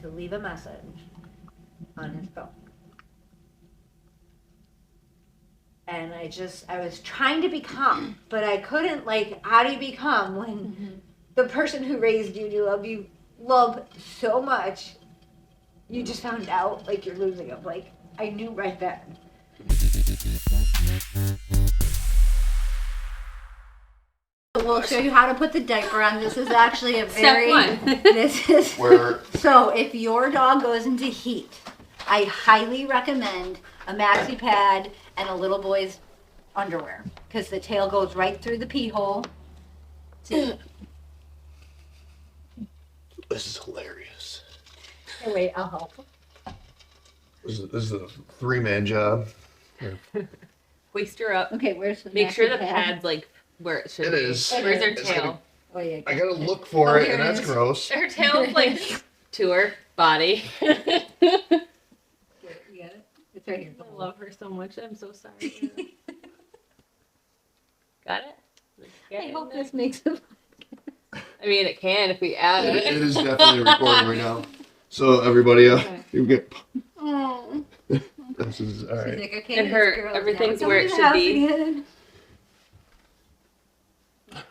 to leave a message on his phone. And I was trying to be calm, but I couldn't, like, how do you be calm when the person who raised you love so much, you just found out, like, you're losing him. Like, I knew right then. We'll show you how to put the diaper on. This is actually a very... Step one. This is... So, if your dog goes into heat, I highly recommend a maxi pad and a little boy's underwear, because the tail goes right through the pee hole. This is hilarious. Hey, wait, I'll help. This is a 3-man job. Hoist her up. Okay, where's the Make sure the pad? pad's like where it should It be. is. Where's her It's tail? Oh, yeah. I gotta look for it, here and it that's is. gross. Her tail's like to her body. You get it? It's right here. I love her so much. I'm so sorry. Got it? I hope this makes it. I mean, it can if we add It it. is definitely recording right now. So everybody, Okay. you get. Oh. This is all right. Like, okay, And this her- girl's everything's down. where it Come to the should be. house again.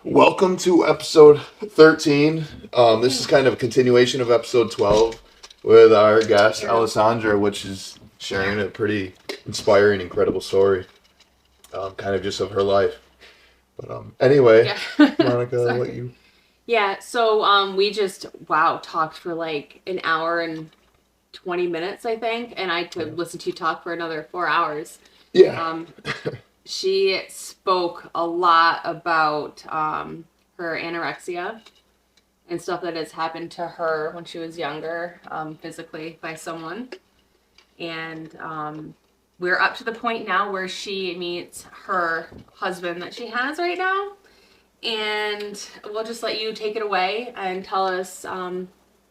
Welcome to episode 13. This is kind of a continuation of episode 12 with our guest Alessandra, which is sharing a pretty inspiring, incredible story, kind of just of her life. But anyway, Yeah. Monica, Sorry. what you? Yeah, so we just talked for like an hour and 20 minutes, I think, and I could listen to you talk for another 4 hours. Yeah. She spoke a lot about her anorexia and stuff that has happened to her when she was younger, physically by someone. And we're up to the point now where she meets her husband that she has right now. And we'll just let you take it away and tell us.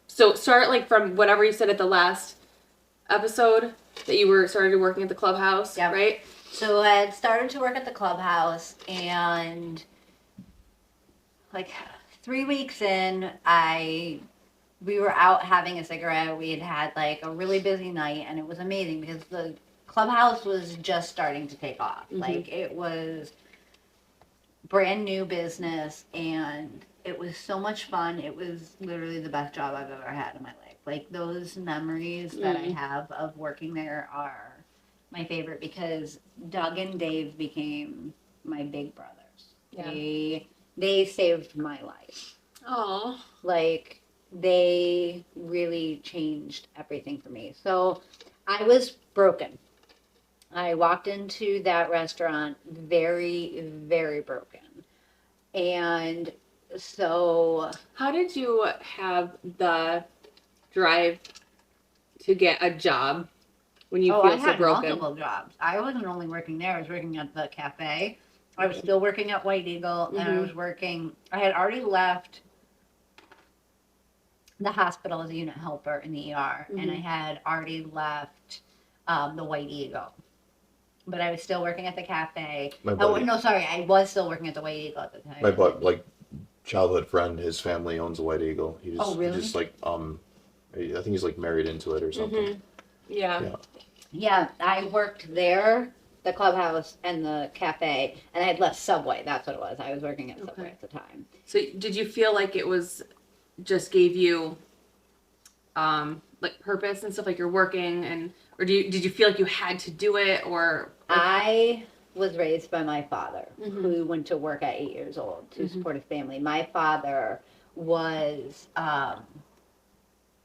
So start like from whatever you said at the last episode that you started working at the clubhouse, Yeah. right? So I had started to work at the clubhouse, and like 3 weeks in, we were out having a cigarette. We had like a really busy night, and it was amazing because the clubhouse was just starting to take off. Mhm. Like, it was brand new business, and it was so much fun. It was literally the best job I've ever had in my life. Like, those memories that I have of working there are my favorite, because Doug and Dave became my big brothers. Yeah. They saved my life. Oh. Like, they really changed everything for me. So I was broken. I walked into that restaurant very, very broken. And so... How did you have the drive to get a job when you feel I so had broken? multiple jobs. I wasn't only working there. I was working at the cafe. I was still working at White Eagle, and I was working... I had already left the hospital as a unit helper in the ER, and I had already left the White Eagle. But I was still working at the cafe. I was still working at the White Eagle at the time. My childhood friend, his family owns a White Eagle. He just, Oh, really? He just I think he's like married into it or something. Yeah. Yeah, I worked there, the clubhouse, and the cafe, and I had left Subway. That's what it was. I was working at Subway at the time. So did you feel like it was just gave you like purpose and stuff, like you're working, or did you feel like you had to do it, or? I was raised by my father, who went to work at 8 years old to support his family. My father was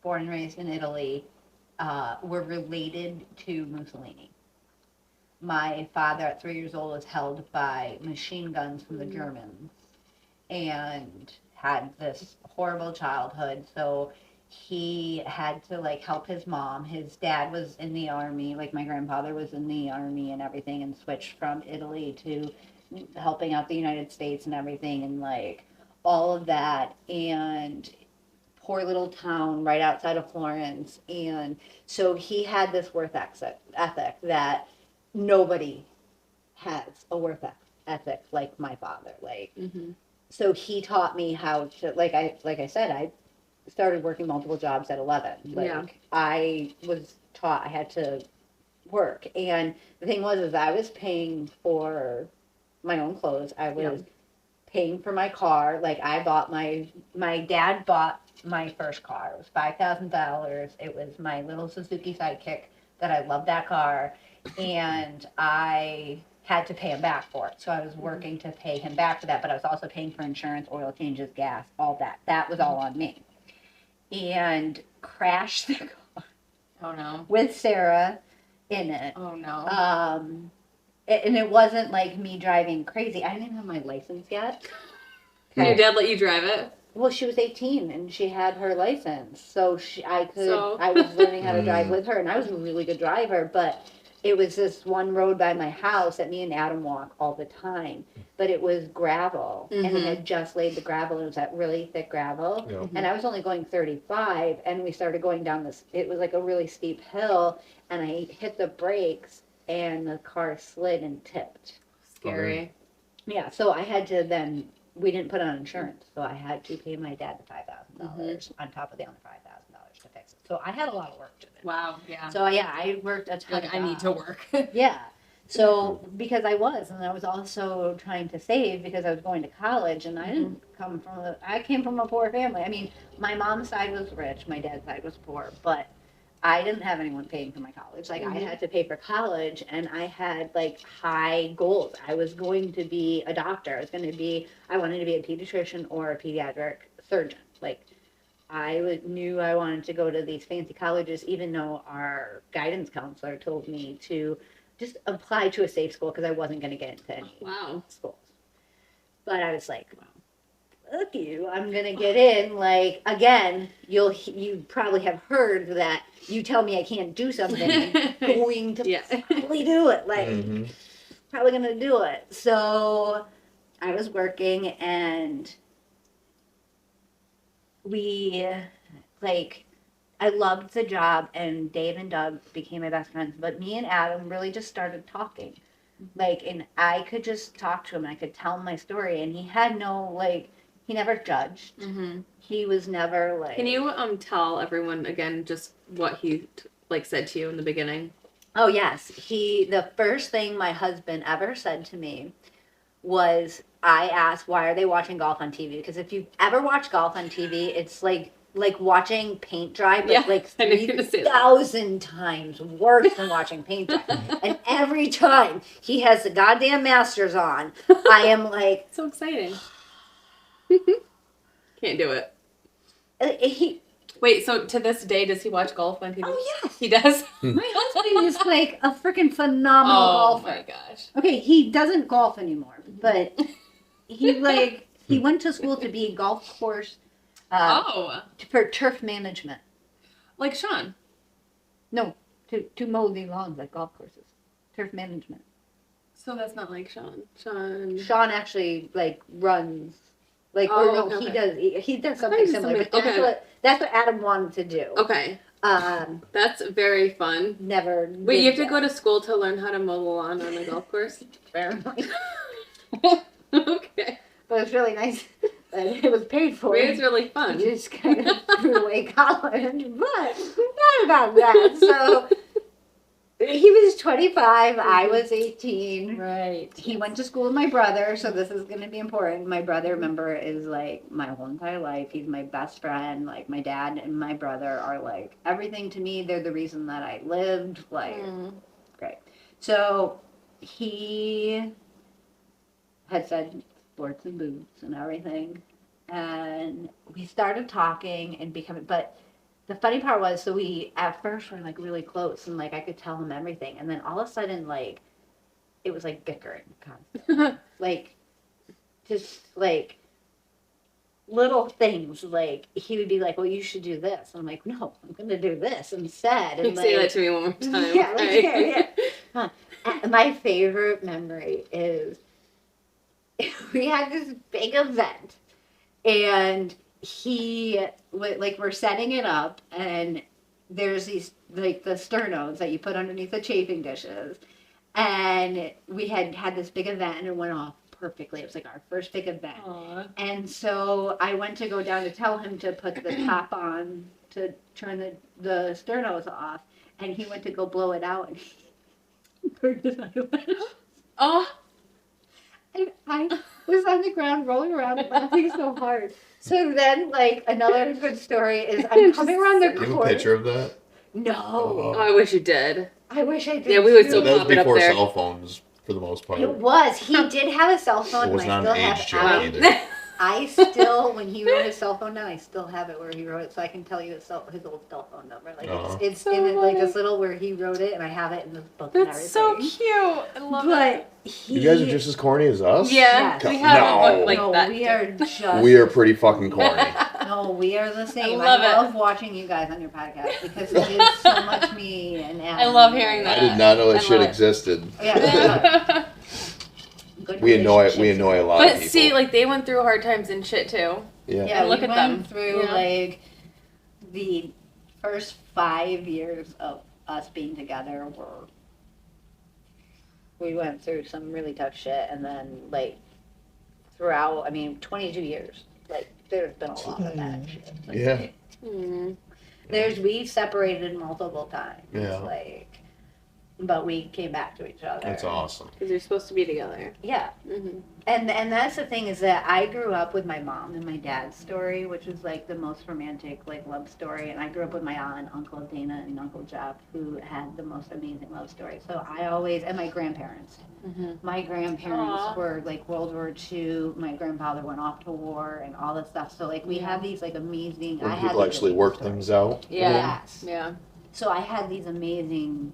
born and raised in Italy. Were related to Mussolini. My father, at 3 years old, was held by machine guns from the Germans and had this horrible childhood. So he had to help his mom. His dad was in the army, my grandfather was in the army and everything, and switched from Italy to helping out the United States and everything, and all of that. And poor little town right outside of Florence. And so he had this work ethic that nobody has a work ethic like my father. So he taught me how to, like I said, I started working multiple jobs at 11. Like, Yeah. I was taught I had to work. And the thing was, is I was paying for my own clothes. I was paying for my car. Like, I bought my dad bought my first car. It was $5,000. It was my little Suzuki Sidekick that I loved that car. And I had to pay him back for it. So I was working to pay him back for that, but I was also paying for insurance, oil changes, gas, all that. That was all on me. And crashed the car Oh no. with Sarah in it. Oh no. And it wasn't like me driving crazy. I didn't even have my license yet. Your dad let you drive it? Well, she was 18 and she had her license, so I So- was learning how to drive with her, and I was a really good driver, but it was this one road by my house that me and Adam walk all the time, but it was gravel, and it had just laid the gravel, and it was that really thick gravel, Yeah. and I was only going 35, and we started going down this, it was like a really steep hill, and I hit the brakes, and the car slid and tipped. Scary. Yeah, so I had to then, we didn't put on insurance, so I had to pay my dad the $5,000 on top of the other $5,000 to fix it. So I had a lot of work to do. Wow. Yeah. So yeah, I worked a ton. Like of I need to jobs. work. Yeah. So because I was, and I was also trying to save because I was going to college, and I didn't come from I came from a poor family. I mean, my mom's side was rich, my dad's side was poor, but I didn't have anyone paying for my college. Like I had to pay for college, and I had like high goals. I was going to be a doctor. I wanted to be a pediatrician or a pediatric surgeon. Like knew I wanted to go to these fancy colleges, even though our guidance counselor told me to just apply to a safe school because I wasn't going to get into any Wow. schools. But I was like, look you, I'm gonna get in. Like again, you probably have heard that you tell me I can't do something, I'm going to Yeah. probably do it. Like Mhm. probably gonna do it. So I was working, and I loved the job, and Dave and Doug became my best friends. But me and Adam really just started talking. Like, and I could just talk to him. I could tell him my story, and he had no he never judged. Mm-hmm. He was never like. Can you tell everyone again just what he said to you in the beginning? Oh yes, the first thing my husband ever said to me was, I asked, why are they watching golf on TV? Because if you've ever watched golf on TV, it's like watching paint dry, but Yeah, like I knew you were gonna say that. 3,000 times worse than watching paint dry. And every time he has the goddamn Masters on, I am like, So exciting. Can't do it. he. Wait, so to this day, does he watch golf on TV? Oh yes, He does? my husband is like a freaking phenomenal Oh golfer. my gosh. Okay, he doesn't golf anymore, but he went to school to be a golf course for turf management. Like Sean. No, to mow the lawns at golf courses. Turf management. So that's not like Sean. Sean. Sean actually runs, he does something Nice, similar. But okay. that's what Adam wanted to do. Okay. That's very fun. Never. Wait, did you have to that. go to school to learn how to mow the lawn on a golf course? Apparently. Okay. But it's really nice that it was paid for. Wait, it's really fun. You just kind of threw away college, but not about that. So he was 25, I was 18. Right. He went to school with my brother, so this is going to be important. My brother, remember, is like my whole entire life. He's my best friend. Like my dad and my brother are like everything to me. They're the reason that I lived. Great. So he had said sports and boots and everything, and we started talking and becoming. But the funny part was, so we at first were like really close, and like I could tell him everything, and then all of a sudden it was like bickering constantly. Just little things, like he would be like, well, you should do this. I'm like, no, I'm gonna do this instead. And Say that to me one more time. yeah, okay? yeah. My favorite memory is we had this big event, and we're setting it up, and there's these the sternos that you put underneath the chafing dishes, and we had this big event, and it went off perfectly. It was like our first big event. Aw. And so I went to go down to tell him to put the top on to turn the sternos off. And he went to go blow it out and he burned his eyelash. Oh, I was on the ground rolling around and laughing so hard. So then, like, another good story is I'm coming around the Do you have a court. picture of that? No. Oh. I wish you did. I wish I did. Yeah, we would too. still That was pop it up before there. cell phones, for the most part. It was. He did have a cell phone. It was and not I an still age have joke it. either. I still, when he wrote his cell phone down, I still have it where he wrote it, so I can tell you his old cell phone number. Like it's So in it, like funny. this little where he wrote it, and I have it in the book and That's everything. so cute. I love it. But he, You guys are just as corny as us? Yeah, Yes. we have No. a book like no, that. we are just. We are pretty fucking corny. No, we are the same. love I it. love watching you guys on your podcast because it is so much me and Adam. I love hearing I that. did not know that I shit love it. existed. Yeah, good We annoy relationships. a lot of But people. see, like they went through hard times and shit too. yeah. Yeah, Look we at went them. through Yeah. like the first 5 years of us being together we went through some really tough shit, and then like throughout, I mean, 22 years, like there's been a lot of that shit. Like, Yeah. Mm. we separated multiple times. Yeah. Like, but we came back to each other. That's awesome. Because you're supposed to be together. Yeah. Mm-hmm. And that's the thing, is that I grew up with my mom and my dad's story, which was like the most romantic like love story. And I grew up with my aunt, Uncle Dana, and Uncle Jeff, who had the most amazing love story. So I always, and my grandparents. Mm-hmm. My grandparents Aw. were like World War II. My grandfather went off to war and all this stuff. So like we have these like amazing. When I had people these actually amazing work stories. things out. Yeah. Yes. Yeah. So I had these amazing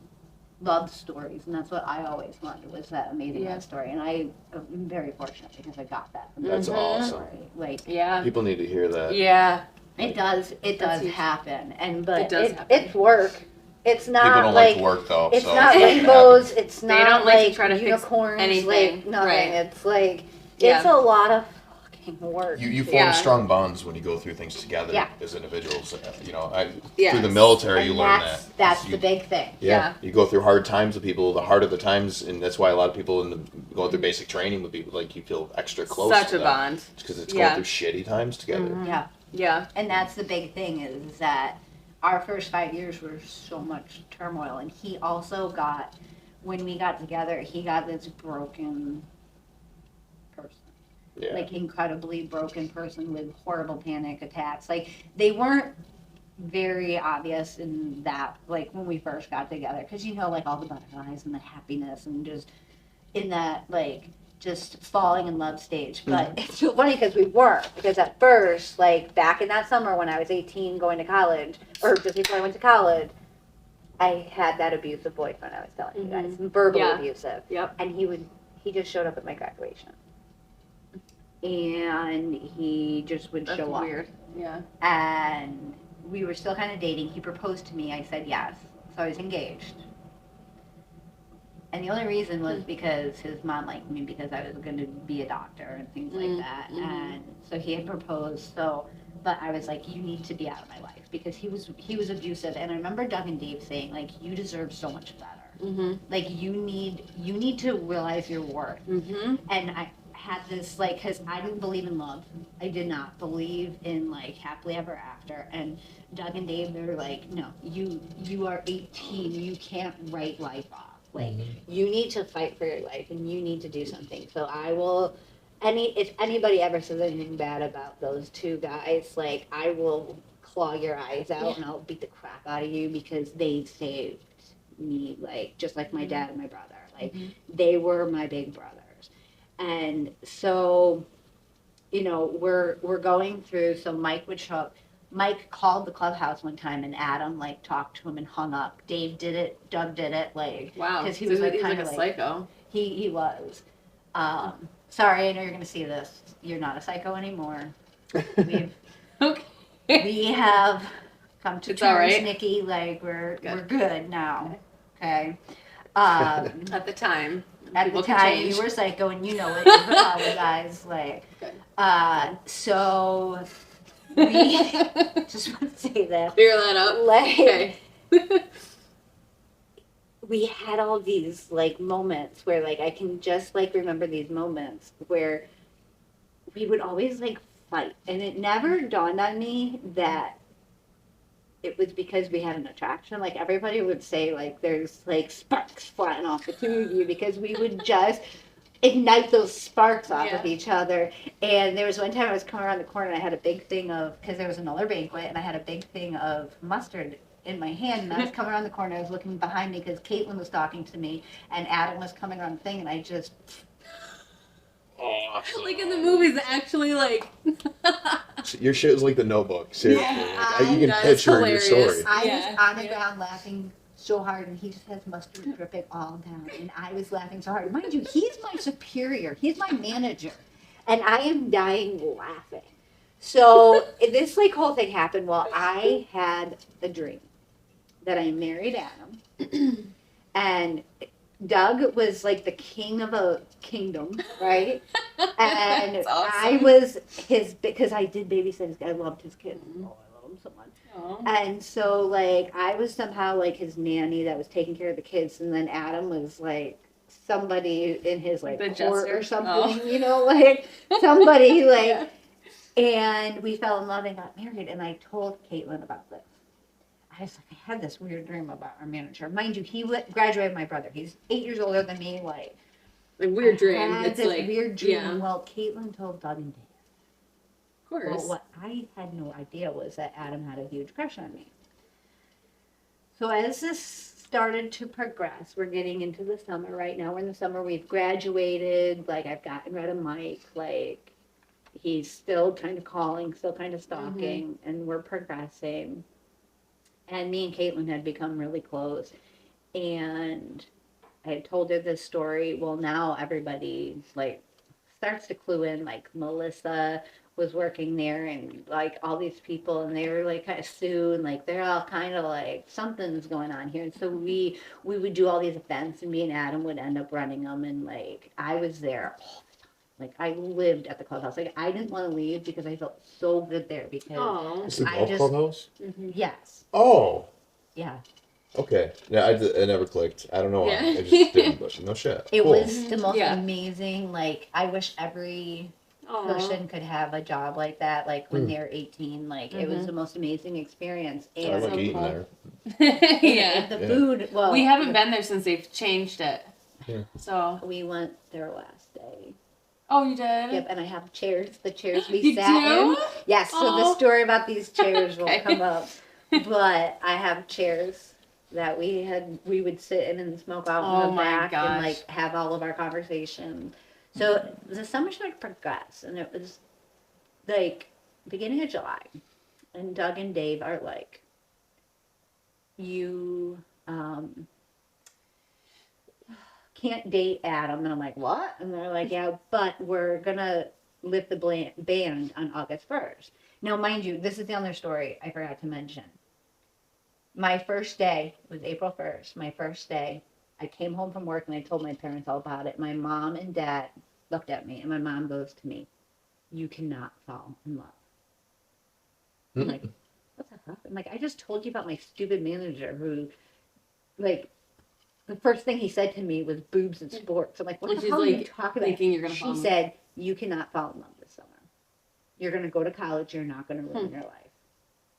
love stories, and that's what I always wanted, was that amazing Yeah. love story. And I am very fortunate because I got that from That's that awesome. story. Like Yeah. People need to hear that. Yeah. it does huge. happen, and but It does happen. it's work. It's not People don't like like to work though. it's so not it doesn't rainbows. It's They not don't like to like try to fix unicorns. anything. Like nothing. Right. It's like Yeah. it's a lot of fucking work. You form Yeah. strong bonds when you go through things together Yeah. as individuals. You know, Yes. through the military, and you learn that's, that. That's You- the big thing. Yeah, you go through hard times with people. The harder the times, and that's why a lot of people going through basic training with people, like you feel extra close. Such to a them. bond. Because it's Yeah. going through shitty times together. Mhm. Yeah. Yeah. And that's the big thing, is that our first 5 years were so much turmoil. And he also got, when we got together, he got this broken person. Yeah. Like incredibly broken person with horrible panic attacks. Like they weren't very obvious in that, like when we first got together, because you know, like all the butterflies and the happiness and just in that like just falling in love stage. But it's so funny because at first, like back in that summer when I was 18 going to college, or just before I went to college, I had that abusive boyfriend I was telling you guys, verbally Yeah. abusive. Yep. And he just showed up at my graduation. And he just would That's show up. weird. Yeah. And we were still kind of dating. He proposed to me. I said yes. So I was engaged. And the only reason was because his mom liked me because I was going to be a doctor and things like that. And so he had proposed. So, but I was like, you need to be out of my life, because he was abusive. And I remember Doug and Dave saying, like, you deserve so much better. Mm-hmm. Like you need to realize your worth. Mm-hmm. And I had this, like, because I didn't believe in love. I did not believe in, like, happily ever after. And Doug and Dave, they're like, no, you are 18. You can't write life off. Like, you need to fight for your life, and you need to do something. So I will, if anybody ever says anything bad about those two guys, like, I will claw your eyes out, and I'll beat the crap out of you, because they saved me, like, just like my dad and my brother. Like, they were my big brothers. And so, you know, we're going through, so Mike would show up. Mike called the clubhouse one time, and Adam, like, talked to him and hung up. Dave did it. Doug did it. Like, Wow. because he So was, like, he's kind like of a like, psycho. he was. Sorry, I know you're going to see this. You're not a psycho anymore. Okay. We have come to It's all terms, right. Nikki. Like, we're good now. Okay. At the time. At the People can time, change. you were psycho, and you know it. You apologize. Like, so we just want to say that. Clear that up. Like, Okay. we had all these like moments where like I can just like remember these moments where we would always like fight, and it never dawned on me that it was because we had an attraction. Like everybody would say like there's like sparks flying off the two of you because we would just ignite those sparks off of each other. And there was one time I was coming around the corner and I had a big thing of, because there was another banquet, and I had a big thing of mustard in my hand, and I was coming around the corner, I was looking behind me because Caitlin was talking to me and Adam was coming around the thing, and I just Like in the movies, actually, like. Your shit is like The Notebook. Seriously, Yeah, like, you can that is picture your hilarious. story. I Yeah, was on the yeah. ground laughing so hard, and he just has mustard dripping all down, and I was laughing so hard. Mind you, he's my superior, he's my manager, and I am dying laughing. So this like whole thing happened while I had a dream that I married Adam, and Doug was like the king of a kingdom, right? And That's awesome. I was his, because I did babysit his kid. I loved his kid. Oh, I love him so much. Oh. And so like I was somehow like his nanny that was taking care of the kids, and then Adam was like somebody in his like The court jester? or something, you know, like somebody like. Yeah. And we fell in love and got married. And I told Caitlin about this. I was like, I had this weird dream about our manager. Mind you, he graduated my brother. He's 8 years older than me. Like Weird dream. I had It's this like weird dream. Yeah. Well, Caitlin told Doug and Dave. Of course. Well, what I had no idea was that Adam had a huge crush on me. So as this started to progress, we're getting into the summer right now. We're in the summer. We've graduated. Like I've gotten rid of Mike. Like he's still kind of calling, still kind of stalking, and we're progressing. And me and Caitlin had become really close. And I had told her this story. Well, now everybody like starts to clue in. Like Melissa was working there, and like all these people, and they were like kind of Sue, and like they're all kind of like something's going on here. And so we would do all these events, and me and Adam would end up running them, and like I was there all the time. Like I lived at the clubhouse. Like I didn't want to leave because I felt so good there. Because Oh. It's the I golf just- clubhouse. yes, Oh, yeah, okay. Yeah, it never clicked. I don't know why. Yeah. I just didn't. But no shit. it Cool. was the most Yeah. amazing. Like I wish every person could have a job like that, like when they're 18. Like it was the most amazing experience. I And, like so eating cool. there. Yeah. and the Yeah. food, well, We haven't been there since they've changed it. Yeah. So. we went there last day. Oh, you did? Yep, and I have chairs, the chairs we You sat do? in. Yes, so the Oh. story about these chairs will Okay. come up. But I have chairs that we would sit in and smoke out Oh in the my back gosh. and like have all of our conversations. So the summer started to progress, and it was like beginning of July, and Doug and Dave are like, you can't date Adam. And I'm like, what? And they're like, yeah, but we're gonna lift the ban on August 1st. Now, mind you, this is the other story I forgot to mention. My first day was April 1st. My first day, I came home from work and I told my parents all about it. My mom and dad looked at me, and my mom goes to me, you cannot fall in love. I'm like, what the fuck? I'm like, I just told you about my stupid manager who, like, the first thing he said to me was boobs and sports. I'm like, what And the she's hell are you like, talking about? thinking you're gonna fall She in said, you cannot fall in love this summer. You're going to go to college. You're not going to ruin your life.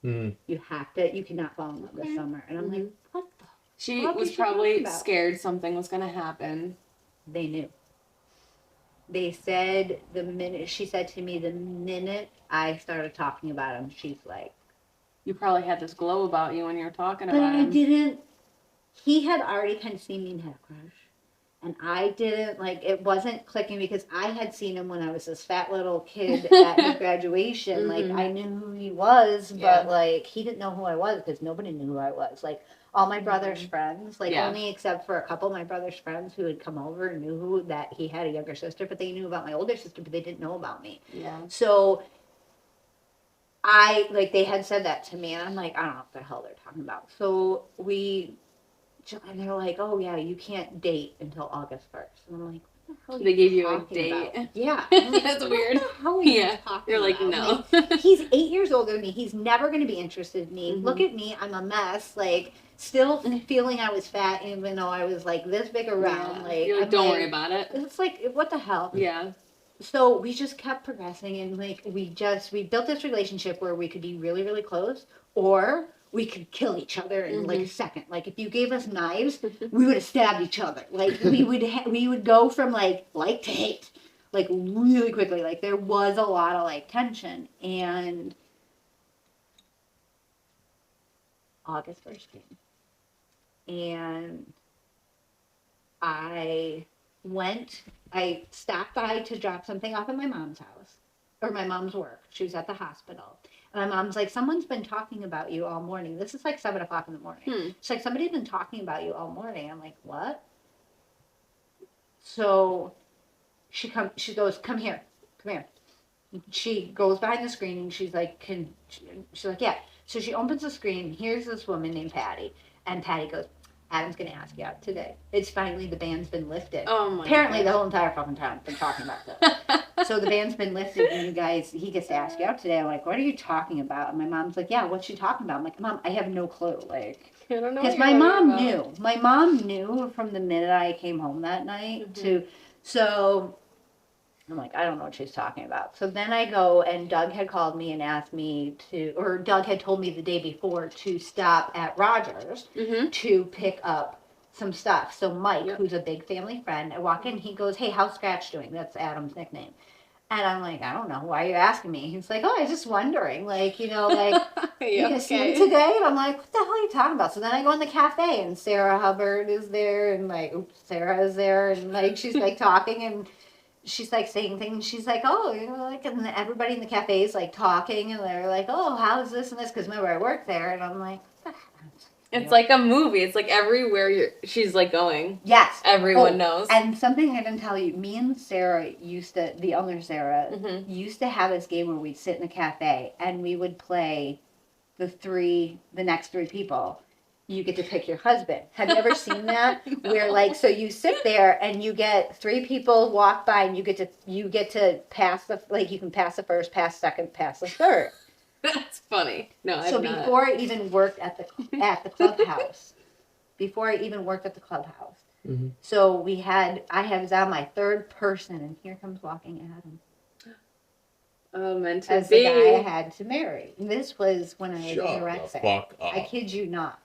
Mm. You have to, you cannot fall in love this summer. And I'm like, what the? She What was is she talking probably about? scared something was going to happen. They knew. They said the minute, she said to me, the minute I started talking about him, she's like, You probably had this glow about you when you were talking but about I him. didn't, he had already kind of seen me and had a crush. And I didn't, like, it wasn't clicking because I had seen him when I was this fat little kid at his graduation. Like, I knew who he was, but, Yeah. like, he didn't know who I was because nobody knew who I was. Like, all my brother's friends, like, Yeah. only except for a couple of my brother's friends who had come over and knew who that he had a younger sister, but they knew about my older sister, but they didn't know about me. Yeah. So, they had said that to me, and I'm like, I don't know what the hell they're talking about. So and they're like, oh yeah, you can't date until August 1st. And I'm like, They gave you a talking date. about? Yeah. I'm like, That's what weird. the hell are you Yeah. talking You're like, about? no. Like, he's 8 years older than me. He's never going to be interested in me. Look at me. I'm a mess. Like, still feeling I was fat, even though I was like this big around. Yeah. Like, You're like, I'm don't like, worry about it. it's like, what the hell? Yeah. So we just kept progressing, and like we built this relationship where we could be really, really close, or we could kill each other in like a second. Like if you gave us knives, we would have stabbed each other. Like we would go from like to hate, like really quickly. Like there was a lot of like tension, and August 1st came, and I stopped by to drop something off at my mom's house, or my mom's work. She was at the hospital. And my mom's like, someone's been talking about you all morning. This is like 7 o'clock in the morning. She's like, somebody's been talking about you all morning. I'm like, what? So she goes, come here. She goes behind the screen and she's like, she's like, yeah. So she opens the screen. Here's this woman named Patty. And Patty goes, Adam's going to ask you out today. It's finally, the ban's been lifted. Oh my Apparently, gosh. the whole entire fucking town's been talking about this. So the ban's been lifted, and you guys, he gets to ask you out today. I'm like, what are you talking about? And my mom's like, yeah, what's she talking about? I'm like, Mom, I have no clue. Like, I don't know. because my mom knew. My mom knew from the minute I came home that night so I'm like, I don't know what she's talking about. So then I go, and Doug had called me and asked me or Doug had told me the day before to stop at Rogers to pick up some stuff. So Mike, who's a big family friend, I walk in, he goes, hey, how's Scratch doing? That's Adam's nickname. And I'm like, I don't know. Why are you asking me? He's like, oh, I was just wondering. Like, you know, like, you gonna see him today? And I'm like, what the hell are you talking about? So then I go in the cafe, and Sarah Hubbard is there, and like, Sarah is there, and like, she's like talking, and she's like saying things. She's like, oh, you know, like, and everybody in the cafe is like talking, and they're like, oh, how's this and this? Because remember, I work there, and I'm like, what the hell? It's like a movie. It's like everywhere she's like going. Yes. Everyone knows. And something I didn't tell you, me and Sarah the other Sarah, used to have this game where we'd sit in a cafe and we would play the next three people. You get to pick your husband. Have you ever seen that? No. Where like, so you sit there and you get 3 people walk by and you get to pass you can pass the first, pass second, pass the third. That's funny. No, So before I even worked at the clubhouse, so I was on my 3rd person, and here comes walking Adam. Oh, meant to as be. the guy I had to marry. And this was when I was anorexic. The fuck up. I kid you not,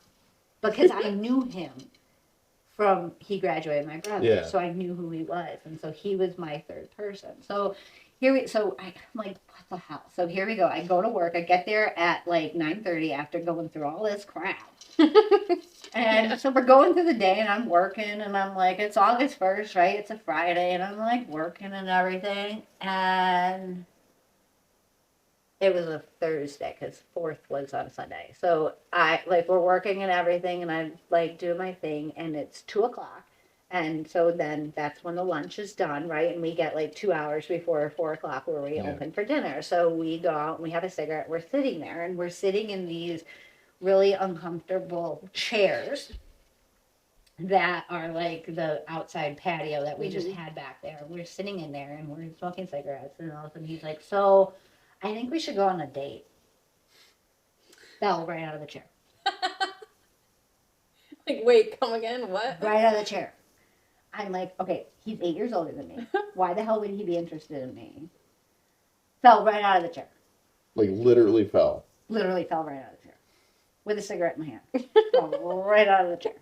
because I knew him from he graduated my brother, so I knew who he was, and so he was my 3rd person. So I'm like, what the hell? So here we go. I go to work. I get there at like 9:30 after going through all this crap. And so we're going through the day, and I'm working, and I'm like, it's August 1st, right? It's a Friday, and I'm like working and everything. And it was a Thursday because 4th was on Sunday. So we're working and everything, and I like do my thing, and it's 2:00. And so then that's when the lunch is done, right? And we get like 2 hours before 4:00 where we open for dinner. So we go out and we have a cigarette. We're sitting there, and we're sitting in these really uncomfortable chairs that are like the outside patio that we just had back there. We're sitting in there and we're smoking cigarettes, and all of a sudden he's like, so I think we should go on a date. Fell right out of the chair. Like, wait, come again? What? Right out of the chair. I'm like, okay, he's 8 years older than me. Why the hell would he be interested in me? Fell right out of the chair. Like, literally fell. Literally fell right out of the chair. With a cigarette in my hand. Fell right out of the chair.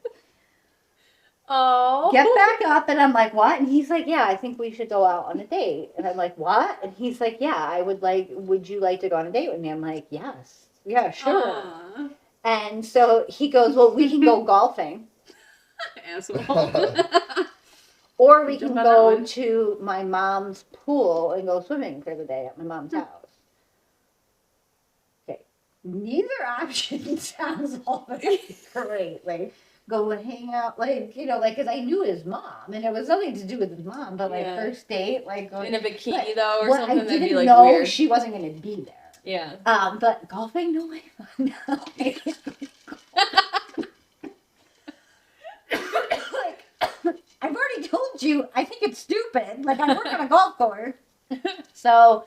Oh. Get back up, and I'm like, what? And he's like, yeah, I think we should go out on a date. And I'm like, what? And he's like, yeah, would you like to go on a date with me? I'm like, yes. Yeah, sure. Aww. And so he goes, well, we can go golfing. Asshole. Or we Jump can on that go one. to my mom's pool and go swimming for the day at my mom's house. Okay. Neither option sounds all that great. Like, go and hang out, like, you know, like, because I knew his mom, and it was nothing to do with his mom, but, like, first date, like, In a bikini, but though, or what something I that'd be, didn't like, know weird. she wasn't going to be there. Yeah. But golfing, no way. No. Like, I've already told told you, I think it's stupid. Like, I work on a golf course. So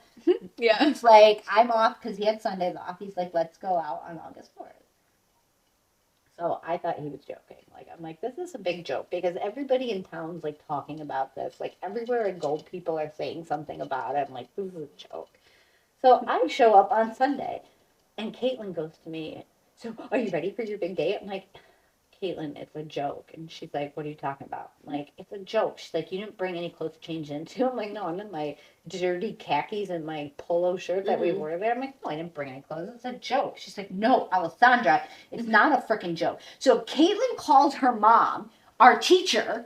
Yeah. he's like, I'm off because he had Sundays off. He's like, let's go out on August 4th. So I thought he was joking. Like, I'm like, this is a big joke because everybody in town's like talking about this. Like, everywhere I go, people are saying something about it. I'm like, this is a joke. So I show up on Sunday and Caitlin goes to me, so are you ready for your big day? I'm like, Caitlin, it's a joke. And she's like, what are you talking about? I'm like, it's a joke. She's like, you didn't bring any clothes to change into. I'm like, no, I'm in my dirty khakis and my polo shirt that we wore there. I'm like, no, I didn't bring any clothes. It's a joke. She's like, no, Alessandra, it's not a freaking joke. So Caitlin calls her mom, our teacher.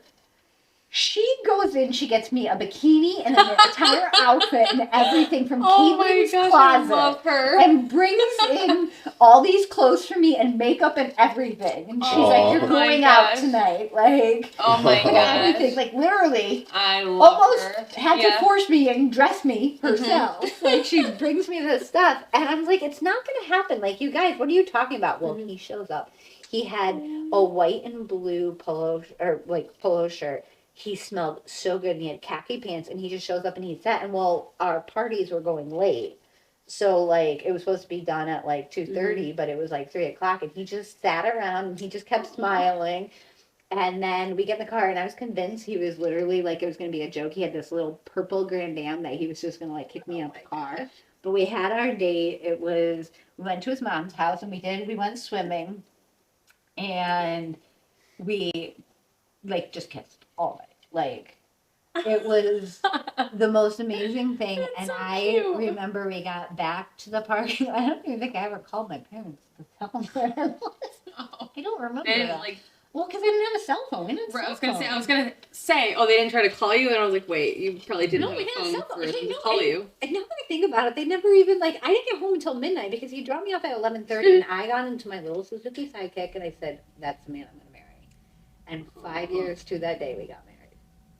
She goes in, she gets me a bikini and an entire outfit and everything from Caitlin's I closet. love her. And brings in all these clothes for me and makeup and everything. And she's like, you're Oh my going out gosh. tonight. Like, Oh my and everything. gosh. Like, literally, I love almost her. had to force me and dress me Mm-hmm. herself. Like, she brings me this stuff. And I'm like, it's not going to happen. Like, you guys, what are you talking about? Well, he shows up. He had a white and blue polo shirt. He smelled so good and he had khaki pants and he just shows up and he sat and well, our parties were going late. So like it was supposed to be done at like 2:30, but it was like 3:00 and he just sat around and he just kept smiling. And then we get in the car and I was convinced he was literally like it was gonna be a joke. He had this little purple Grand Am that he was just gonna like kick me out the car. But we had our date. We went to his mom's house and we went swimming and we like just kissed all night. Like it was the most amazing thing. That's And so I cute. remember we got back to the parking. I don't even think I ever called my parents to tell them where I was. Oh. I don't remember And that. like, Well, because I didn't have a cell phone. We didn't have I a was cell gonna say, phone. oh, they didn't try to call you, and I was like, wait, you probably didn't No, have we a didn't have a phone cell phone. for Okay, them no, to call you. And now that I think about it, they never even like I didn't get home until midnight because he dropped me off at 11:30, and I got into my little Suzuki Sidekick, and I said, "That's the man I'm gonna marry." And 5 years to that day, we got married.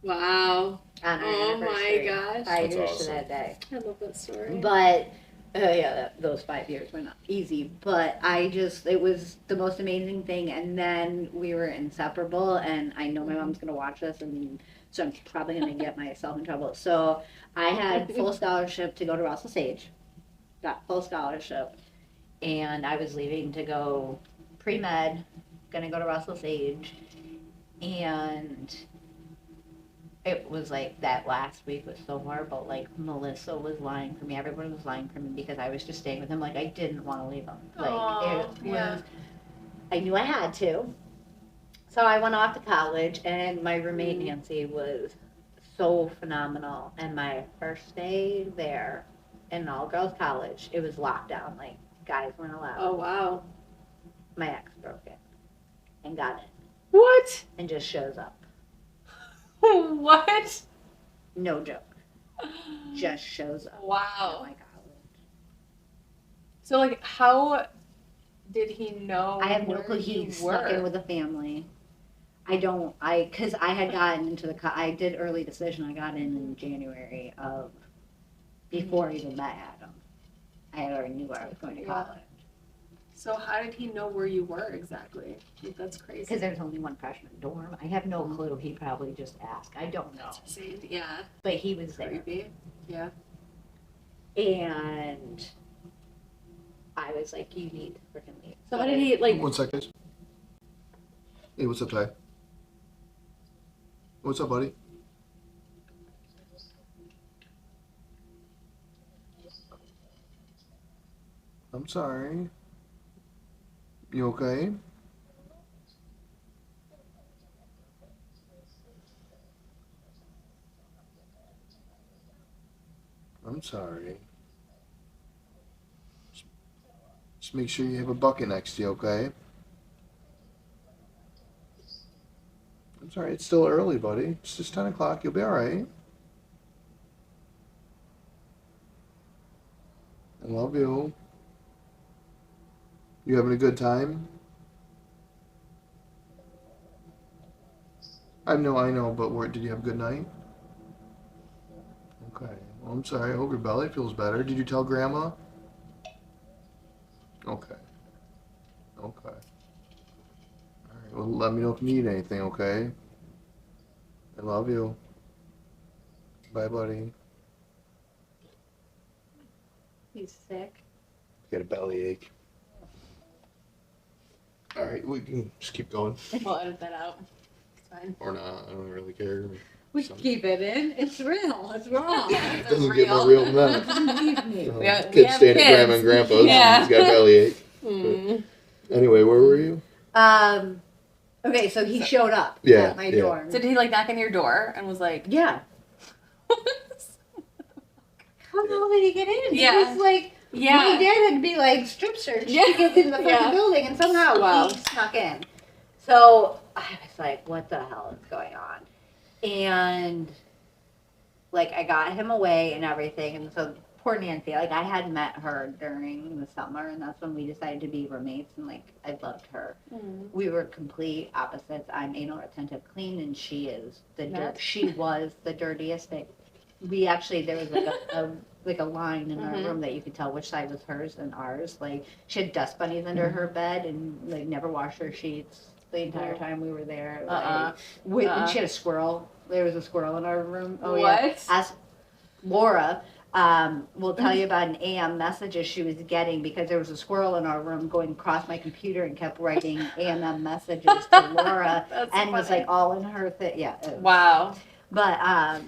Wow. On our Oh my anniversary. gosh. 5 That's years awesome. to that day. I love that story. But those 5 years were not easy. But it was the most amazing thing. And then we were inseparable. And I know my mom's gonna watch this, and so I'm probably gonna get myself in trouble. So I had full scholarship to go to Russell Sage. Got full scholarship, and I was leaving to go pre-med. Gonna go to Russell Sage, and it was like that last week was so horrible. Like Melissa was lying for me. Everyone was lying for me because I was just staying with him. Like I didn't want to leave him. Like Aw, it was. yeah. I knew I had to. So I went off to college, and my roommate Nancy was so phenomenal. And my first day there, in an all-girls college, it was lockdown. Like guys weren't allowed. Oh wow. My ex broke it and got it, What? and just shows up. What? No joke. Just shows up. Wow. at my college. So like, how did he know? I have no where clue. you He snuck in with a family. Because I had gotten into I did early decision. I got in January of, before I even met Adam. I had already knew where I was going to Yeah. college. So how did he know where you were exactly? Like, that's crazy. Because there's only one freshman dorm. I have no clue. He probably just asked. I don't know. That's insane. Yeah. But he was there. Creepy. Yeah. And I was like, you need to freaking leave. So how did he like? 1 second. Hey, what's up, Ty? What's up, buddy? I'm sorry. You okay? I'm sorry. Just make sure you have a bucket next to you, okay? I'm sorry, it's still early, buddy. It's just 10 o'clock. You'll be alright. I love you. You having a good time? I know, but did you have a good night? Okay. Well, I'm sorry. I hope your belly feels better. Did you tell Grandma? Okay. Okay. Alright, well, let me know if you need anything, okay? I love you. Bye, buddy. He's sick. Got a bellyache. All right, we can just keep going. We'll edit that out. It's fine. Or not. I don't really care. We Some- keep it in. It's real. It's wrong. It doesn't get my real mouth. Believe me. We have Kids staying at kids. grandma and grandpa's. Yeah. He's got a bellyache. Mm. Anyway, where were you? Okay, so he showed up Yeah, at my yeah. dorm. So did he like knock on your door and was like, Yeah. How the hell did he get in? Yeah. It was like, my yeah. dad had to be like strip search Yeah. to get in the fucking Yeah. building, and somehow Wow. he snuck in. So I was like, what the hell is going on? And like, I got him away and everything, and so poor Nancy, like, I had met her during the summer, and that's when we decided to be roommates, and like, I loved her. Mm. We were complete opposites. I'm anal retentive clean, and she is the Yeah. she was the dirtiest thing. We actually, there was like a line in our Mhm. room that you could tell which side was hers and ours. Like, she had dust bunnies under her bed and like never washed her sheets the entire Oh. time we were there. Uh-uh. And she had a squirrel. There was a squirrel in our room. Oh What? yeah. Ask Laura. Will tell you about an AM messages she was getting because there was a squirrel in our room going across my computer and kept writing AMM messages to Laura That's and was funny. like all in her thing. Yeah. Wow. But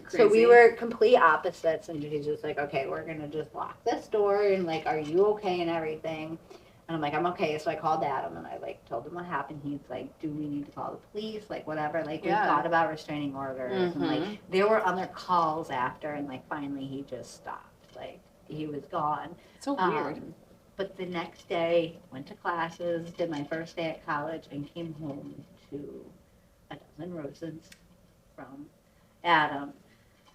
so we Crazy. were complete opposites, and he's just like, okay, we're gonna just lock this door, and like, are you okay and everything? And I'm like, I'm okay. So I called Adam and I like told him what happened. He's like, do we need to call the police? Like, whatever. Like, Yeah. we thought about restraining orders, and Mhm. like there were other calls after, and like finally he just stopped. Like, he was gone. So weird. But the next day, went to classes, did my first day at college, and came home to a dozen roses from Adam.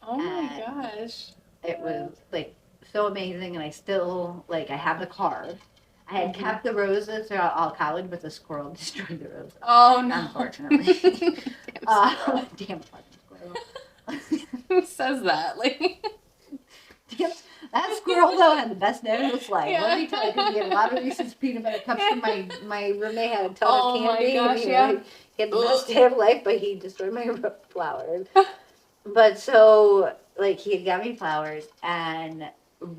Oh my and- gosh. It was like so amazing, and I still like I have the card. I had Mhm. kept the roses throughout all college, but the squirrel destroyed the roses. Oh no. Unfortunately. Damn fucking squirrel. Who says that? Like. Damn, that squirrel though had the best day of his life. Yeah. Let me tell you, 'cause he had a lot of Reese's peanut butter cups. And my roommate had a ton Oh of my candy. gosh, and yeah. he had the best day of life, but he destroyed my flowers. But so, like, he had got me flowers, and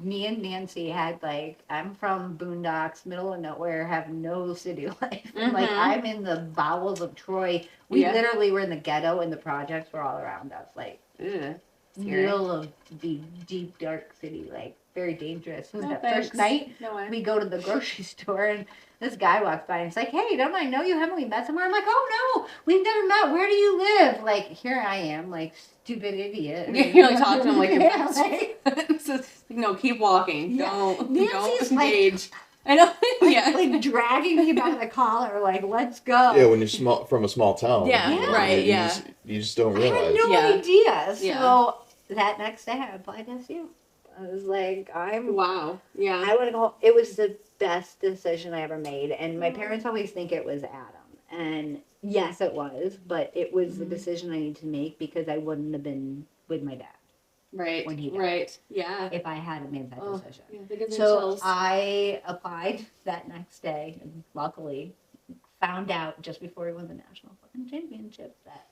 me and Nancy had, like, I'm from boondocks, middle of nowhere, have no city life. And, like, Mhm. I'm in the bowels of Troy. We Yeah. literally were in the ghetto, and the projects were all around us. Like, Ugh. Scary. middle of the deep, dark city, like, very dangerous. It was No, that thanks. first night. No way. We go to the grocery store, and this guy walks by and he's like, "Hey, don't I know you? Haven't we met somewhere?" I'm like, "Oh no, we've never met. Where do you live?" Like, here I am, like, stupid idiot. You're like talking to him like you're Yeah, like, It's just, no, keep walking. Yeah. Don't Nancy's engage. I know. Yeah. like dragging me by the collar, like, "Let's go." Yeah, when you're from a small town. Yeah, Yeah. right, You yeah. you just don't I had realize. no Yeah. idea. So Yeah. that next day, I applied to SU. I was like, Wow. Yeah. I want to go. It was the best decision I ever made, and my Mm. parents always think it was Adam, and yes, it was, but it was the Mhm. decision I needed to make because I wouldn't have been with my dad Right. when he died. Right. Yeah. if I hadn't made that Oh, decision. yeah, they give me So chills. I applied that next day, and luckily found out just before we won the national fucking championship that.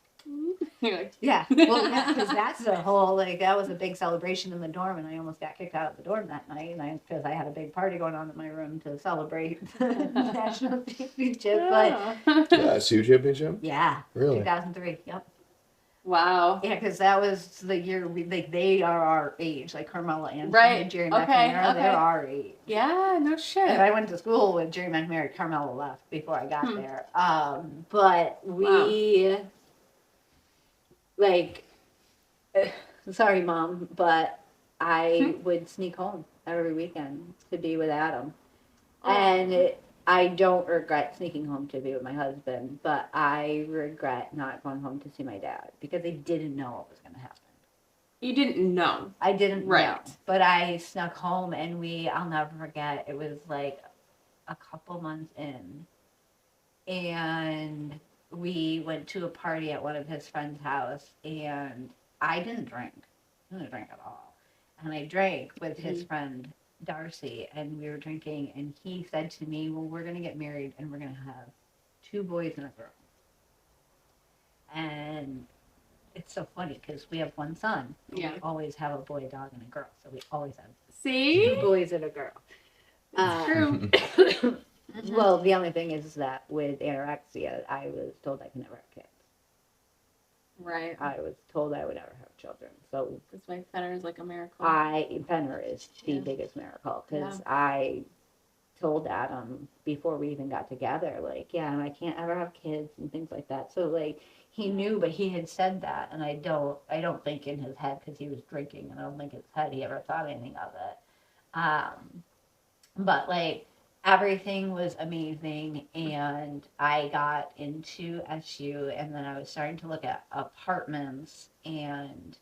You're like, Yeah, well, because that's a whole, like, that was a big celebration in the dorm, and I almost got kicked out of the dorm that night, because I had a big party going on in my room to celebrate the national championship. But Yeah, SU championship? yeah, Really? 2003. Yep. wow. Yeah, because that was the year they are our age, like Carmela Anson Right, and Jerry okay, McNamara. okay. They're our age. Yeah. No And shit. I went to school with Jerry McNamara. Carmela left before I got Hmm. there. But we, like, sorry, Mom, but I would sneak home every weekend to be with Adam. Oh. And I don't regret sneaking home to be with my husband, but I regret not going home to see my dad because I didn't know what was going to happen. You didn't know. I didn't know, Right. but I snuck home, and I'll never forget, it was like a couple months in, and we went to a party at one of his friend's house, and I didn't drink. I didn't drink at all. And I drank with his friend Darcy, and we were drinking, and he said to me, "Well, we're going to get married, and we're going to have 2 boys and a girl." And it's so funny because we have one son. Yeah. We always have a boy, a dog, and a girl. So we always have See? 2 boys and a girl. It's true. Well, the only thing is that with anorexia, I was told I could never have kids. Right. I was told I would never have children. So That's why Fenner is like a miracle. Fenner is the Yeah. biggest miracle because Yeah. I told Adam before we even got together, like, yeah, I can't ever have kids and things like that. So like he knew, but he had said that, and I don't think in his head because he was drinking, and I don't think in his head he ever thought anything of it. But like everything was amazing, and I got into SU, and then I was starting to look at apartments, and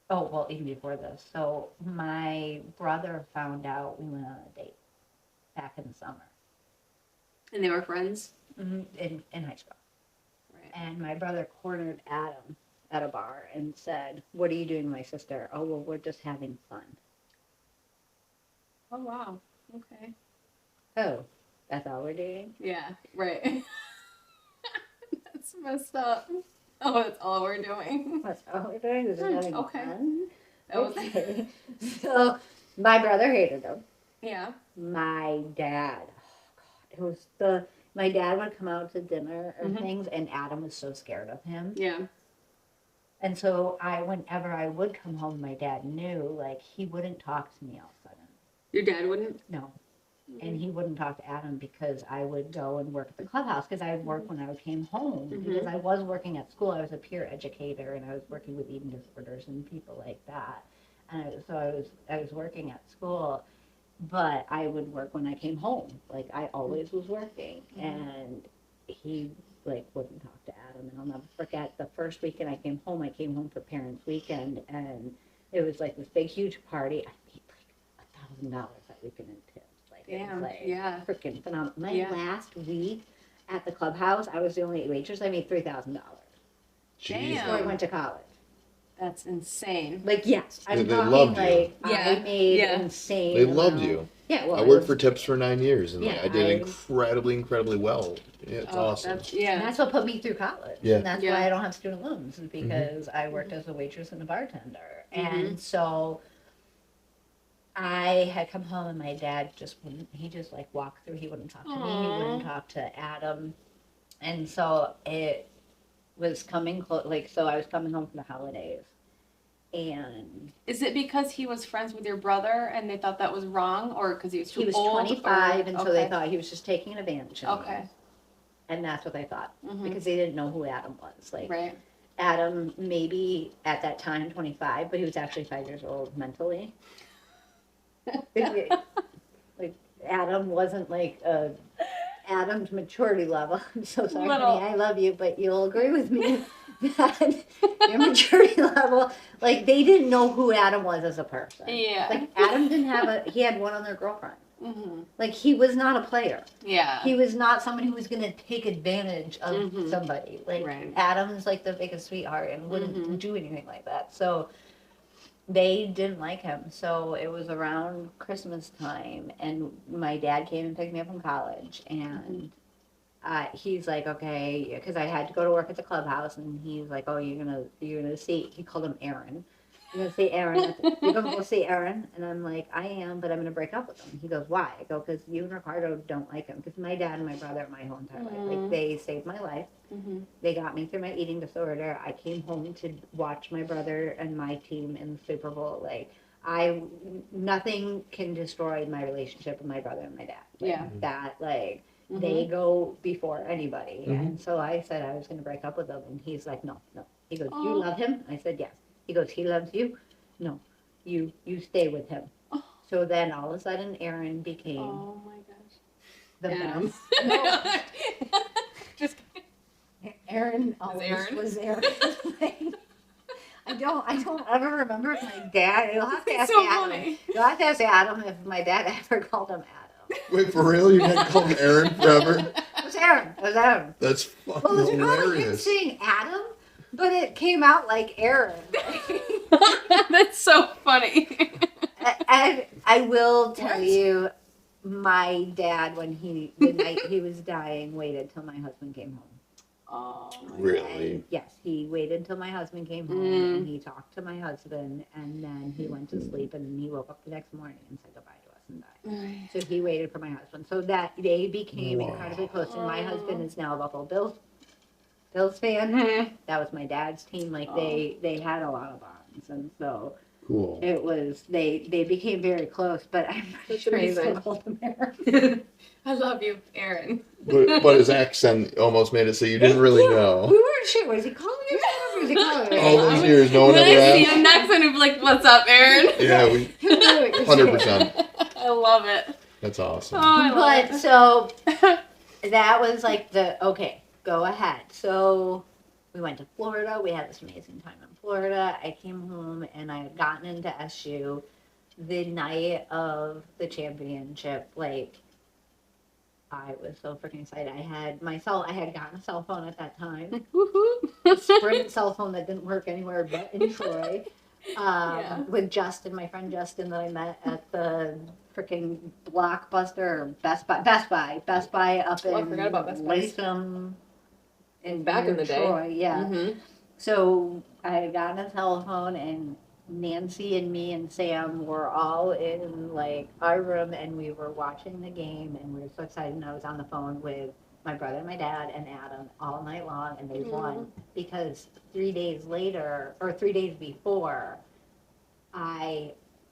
oh well, even before this. So my brother found out we went on a date back in the summer And they were friends? in high school. Right. And my brother cornered Adam at a bar and said, "What are you doing with my sister?" "Oh, well, we're just having fun." Oh, wow. Okay. "Oh, that's all we're doing?" Yeah, right. That's messed up. Oh, that's all we're doing. "That's all we're doing? This is having Okay. fun?" That was, Okay. So my brother hated him. yeah. My dad, oh God, my dad would come out to dinner or things, and Adam was so scared of him. Yeah. And so whenever I would come home, my dad knew, like, he wouldn't talk to me all of a sudden. Your dad wouldn't? No. And he wouldn't talk to Adam because I would go and work at the clubhouse because I would work when I came home because I was working at school. I was a peer educator and I was working with eating disorders and people like that. And I was working at school, but I would work when I came home. Like I always was working, and he like wouldn't talk to Adam. And I'll never forget the first weekend I came home. I came home for Parents Weekend, and it was like this big huge party. I made like $1,000 that weekend in tips. Like it Damn, was like yeah. freaking phenomenal. My Yeah. last week at the clubhouse, I was the only waitress. I made $3,000 Damn. before I went to college. That's insane. Like yes, I'm They talking loved you. like I Yeah, made yeah. insane. They loved amount. you. Yeah, well, I it worked was- for Tips for 9 years, and like, Yeah, I did I- incredibly well. Yeah, it's awesome. That's, And yeah. that's what put me through college. Yeah. And that's Yeah. why I don't have student loans, is because I worked as a waitress and a bartender. And so I had come home and my dad he just like walked through. He wouldn't talk to me. He wouldn't talk to Adam. And so it was coming close. Like, so I was coming home for the holidays. And Is it because he was friends with your brother and they thought that was wrong, or because he was too he was old? 25, and so they Okay. thought he was just taking advantage of me. Okay. And that's what they thought. Mhm. Because they didn't know who Adam was. Like, Right. Adam, maybe at that time 25, but he was actually 5 years old mentally. Like Adam wasn't like Adam's maturity level. I'm so sorry, Little. honey, I love you, but you'll agree with me that your maturity level, like they didn't know who Adam was as a person. Yeah. Like Adam he had one other girlfriend. Mm-hmm. Like he was not a player. Yeah. He was not someone who was going to take advantage of Mhm. somebody. Like Right. Adam's like the biggest sweetheart and wouldn't do anything like that. So they didn't like him. So it was around Christmas time, and my dad came and picked me up from college, and he's like, okay, because I had to go to work at the clubhouse, and he's like, oh, you're gonna see. He called him Aaron. You're gonna see Aaron. You're gonna go see Aaron, and I'm like, I am, but I'm gonna break up with him. He goes, why? I go, because you and Ricardo don't like him. Because my dad and my brother, my whole entire life, like they saved my life. Mm-hmm. They got me through my eating disorder. I came home to watch my brother and my team in the Super Bowl. Like nothing can destroy my relationship with my brother and my dad. Like, Yeah. that like they go before anybody. Mhm. And so I said I was going to break up with him, and he's like, no. He goes, Oh. you love him? I said yes. He goes, he loves you? No, you stay with him. Oh. So then all of a sudden, Aaron became Oh my gosh. the Adam. best. No, Just Aaron always Aaron? was Aaron. I don't ever remember if my dad. You'll have to It's ask so Adam. funny. You'll have to ask Adam if my dad ever called him Adam. Wait, for real? You're gonna call him Aaron forever? It was Aaron. It was Aaron. That's Well, fucking it's probably him hilarious. saying Adam, but it came out like Aaron. That's so funny. I will tell What? you, my dad, the night he was dying, waited till my husband came home. Oh, my Really? And yes, he waited until my husband came home and he talked to my husband and then he went to sleep and he woke up the next morning and said goodbye to us and died. God. So he waited for my husband. So that they became Wow. incredibly close. And my husband is now a Buffalo Bills fan. That was my dad's team. Like they had a lot of bonds, and so Cool. it was they became very close. But I'm That's sure he still amazing. called him Aaron. I love you, Aaron. But his accent almost made it so you didn't really We know. weren't sure. Was he calling me Aaron or was he calling me All Aaron? those years, no one When I ever see asked. him next, I'm gonna be like, "What's up, Aaron?" Yeah, we He knew it was 100%. I love it. That's awesome. Oh, I love But so that was like okay, go ahead. So we went to Florida. We had this amazing time in Florida. I came home and I had gotten into SU the night of the championship. Like I was so freaking excited. I had gotten a cell phone at that time. Woohoo! A Sprint cell phone that didn't work anywhere but in Troy. Yeah. With Justin, my friend Justin, that I met at the freaking Blockbuster or Best Buy up Oh, I in forgot about Best Buys. Latham, Back in the day. Troy, yeah. Mm-hmm. So I had gotten a telephone, and Nancy and me and Sam were all in like our room, and we were watching the game, and we were so excited. And I was on the phone with my brother, and my dad, and Adam all night long, and they won because 3 days later or 3 days before,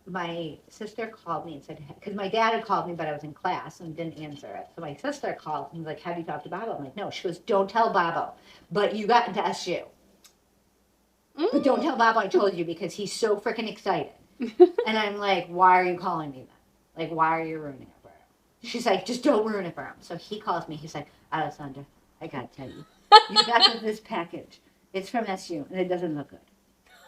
my sister called me and said, because my dad had called me, but I was in class and didn't answer it. So my sister called and was like, "Have you talked to Bobo?" I'm like, "No." She goes, "Don't tell Bobo, but you got into SU. But don't tell Bobo I told you because he's so freaking excited." And I'm like, "Why are you calling me then? Like, why are you ruining it for him?" She's like, "Just don't ruin it for him." So he calls me. He's like, "Alessandra, I gotta tell you, you got this package. It's from SU and it doesn't look good."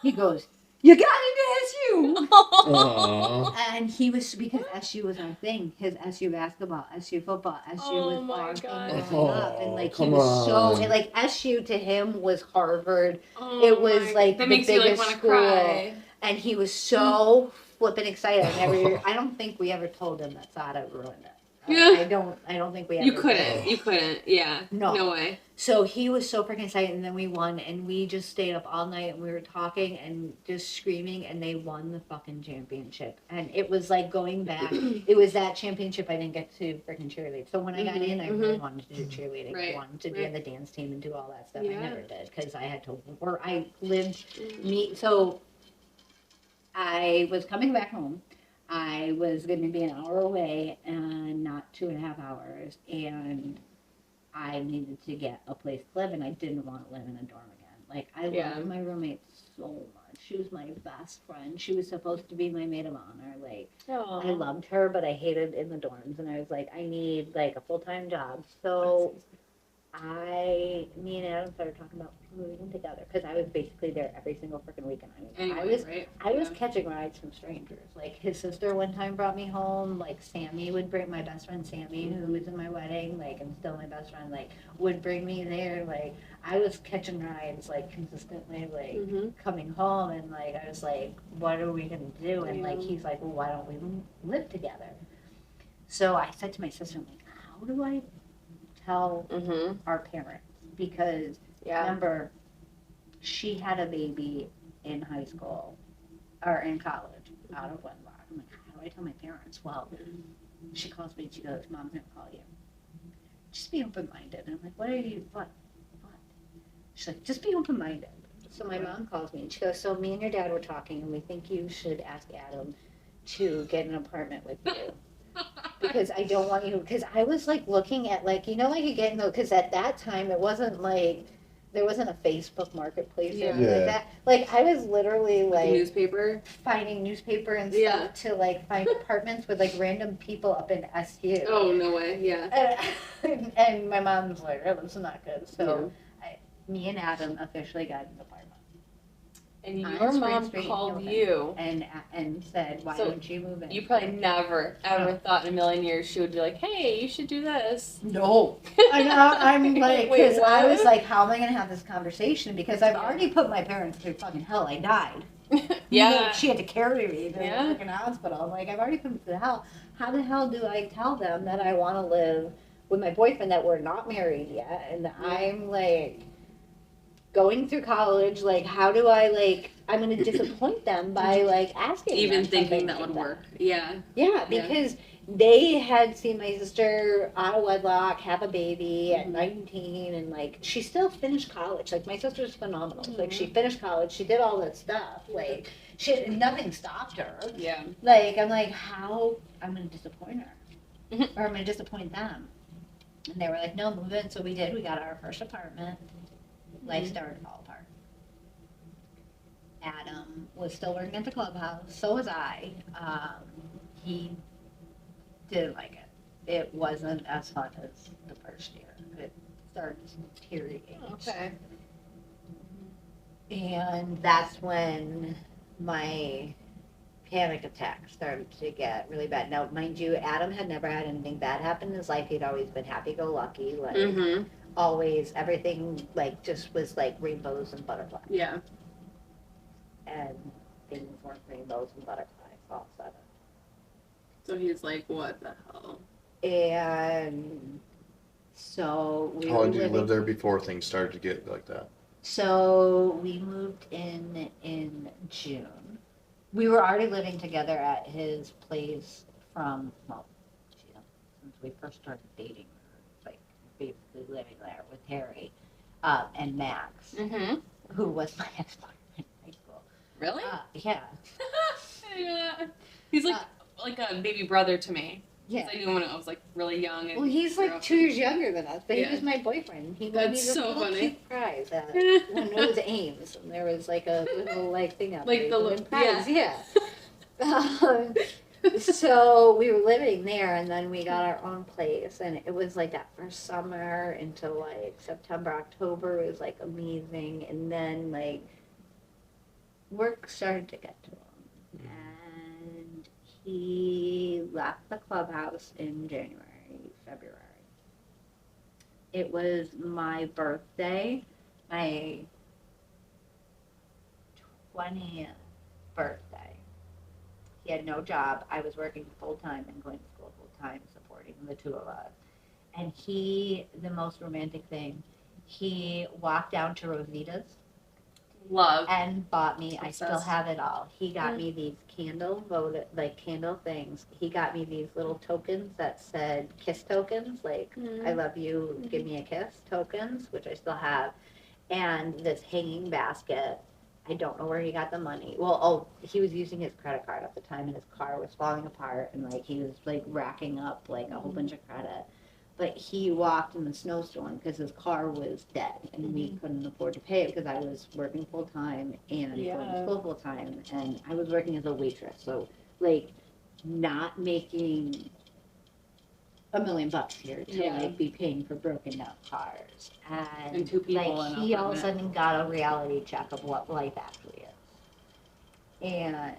He goes, "You got into SU." Aww. And he was, because SU was our thing, his SU basketball, SU football, SU Oh was my our thing God. growing up. And like, he Come was so, on. and like SU to him was Harvard. Oh It was my- like that the makes you like biggest want to school. cry. And he was so flippin' excited. I don't think we ever told him that Sada ruined it. Yeah. I don't think we ever You did. couldn't. Yeah. No. way. So he was so freaking excited, and then we won, and we just stayed up all night, and we were talking and just screaming, and they won the fucking championship. And it was like going back. It was that championship I didn't get to freaking cheerlead. So when I got in, I really wanted to do cheerleading. Right, I wanted to be in the dance team and do all that stuff. Yeah. I never did because I had to work. I lived so I was coming back home. I was going to be an hour away and not 2.5 hours, and I needed to get a place to live, and I didn't want to live in a dorm again. Like, I loved my roommate so much. She was my best friend. She was supposed to be my maid of honor. Like, I loved her, but I hated in the dorms, and I was like, I need, like, a full-time job. So me and Adam started talking about moving together, because I was basically there every single freaking weekend. I was catching rides from strangers. Like, his sister one time brought me home. Like, Sammy would bring, my best friend Sammy, who was in my wedding, like, and still my best friend, like, would bring me there. Like, I was catching rides, like, consistently, like, coming home, and, like, I was like, what are we gonna do? And, like, he's like, well, why don't we live together? So I said to my sister, I'm like, how do I tell our parents? Because remember, she had a baby in high school or in college out of wedlock. I'm like, how do I tell my parents? Well, she calls me and she goes, "Mom's gonna call you. Just be open-minded." And I'm like, what? She's like, "Just be open-minded." So my mom calls me and she goes, "So me and your dad were talking, and we think you should ask Adam to get an apartment with you." Because I don't want you, because I was like looking at, like, you know, like again though, because at that time it wasn't like, there wasn't a Facebook marketplace or anything like that. Like, I was literally like newspaper, finding newspaper and stuff to like find apartments with like random people up in SU. Oh, no way, yeah. And my mom's like, "Oh, this is not good." So me and Adam officially got an apartment. And your mom called you and said, "Why don't you move in?" You probably never ever thought in a million years she would be like, "Hey, you should do this." No. I'm like, Wait, because I was what? like, how am I going to have this conversation? Because I've already put my parents through fucking hell. I died. Yeah. She had to carry me to the Yeah. freaking hospital. I'm like, I've already put them through hell. How the hell do I tell them that I want to live with my boyfriend that we're not married yet, and I'm like going through college, like how do I like I'm gonna disappoint them by like asking Even them thinking something that like would work. Yeah. Yeah, because they had seen my sister out of wedlock have a baby at 19, and like she still finished college. Like my sister's phenomenal. Like she finished college, she did all that stuff. Like nothing stopped her. Yeah. Like I'm like, how I'm gonna disappoint her, or I'm gonna disappoint them. And they were like, no, move in. So we did. We got our first apartment. Life started to fall apart. Adam was still working at the clubhouse. So was I. He didn't like it. It wasn't as fun as the first year. It started to deteriorate. Okay. And that's when my panic attack started to get really bad. Now, mind you, Adam had never had anything bad happen in his life. He'd always been happy-go-lucky, like always, everything like just was like rainbows and butterflies. Yeah. And things weren't rainbows and butterflies all of a sudden. So he's like, what the hell? And so we How long did you live there before things started to get like that? So we moved in June. We were already living together at his place from, well, since we first started dating, we were like basically living there with Harry and Max, who was my ex-partner in high school. Really? Yeah. Yeah. He's like a baby brother to me. Yeah. I knew him when I was like really young. And Well, he's like 2 years younger than us, but Yeah. he was my boyfriend. He That's made me this so little funny. cute prize when it was Ames, and there was like a little like thing out Like there. the you little- could win prize, yeah. So we were living there, and then we got our own place, and it was like that first summer into like September, October was like amazing, and then like work started to get to him, and he left the clubhouse in February. It was my birthday, my 20th birthday. He had no job. I was working full-time and going to school full-time, supporting the two of us. And the most romantic thing, he walked down to Rosita's Love. and bought me, I still Obsessed. have it all. He got me these candle things. He got me these little tokens that said kiss tokens, like I love you, give me a kiss tokens, which I still have. And this hanging basket. I don't know where he got the money. Well, he was using his credit card at the time, and his car was falling apart, and like he was like racking up like a whole bunch of credit. But he walked in the snowstorm because his car was dead, and we couldn't afford to pay it because I was working full time and going to school full time, and I was working as a waitress, so like not making $1 million here to like be paying for broken down cars, And two people like in he an all of a apartment. sudden got a reality check of what life actually is, and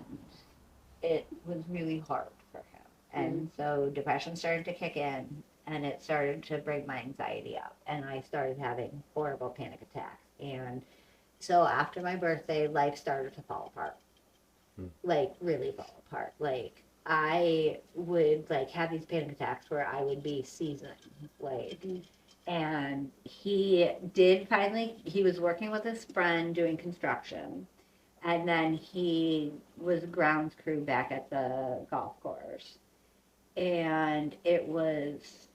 it was really hard for him, and so depression started to kick in, and it started to bring my anxiety up, and I started having horrible panic attacks, and so after my birthday, life started to fall apart, like really fall apart, like I would like have these panic attacks where I would be seasoned, like, and he was working with his friend doing construction, and then he was grounds crew back at the golf course, and it was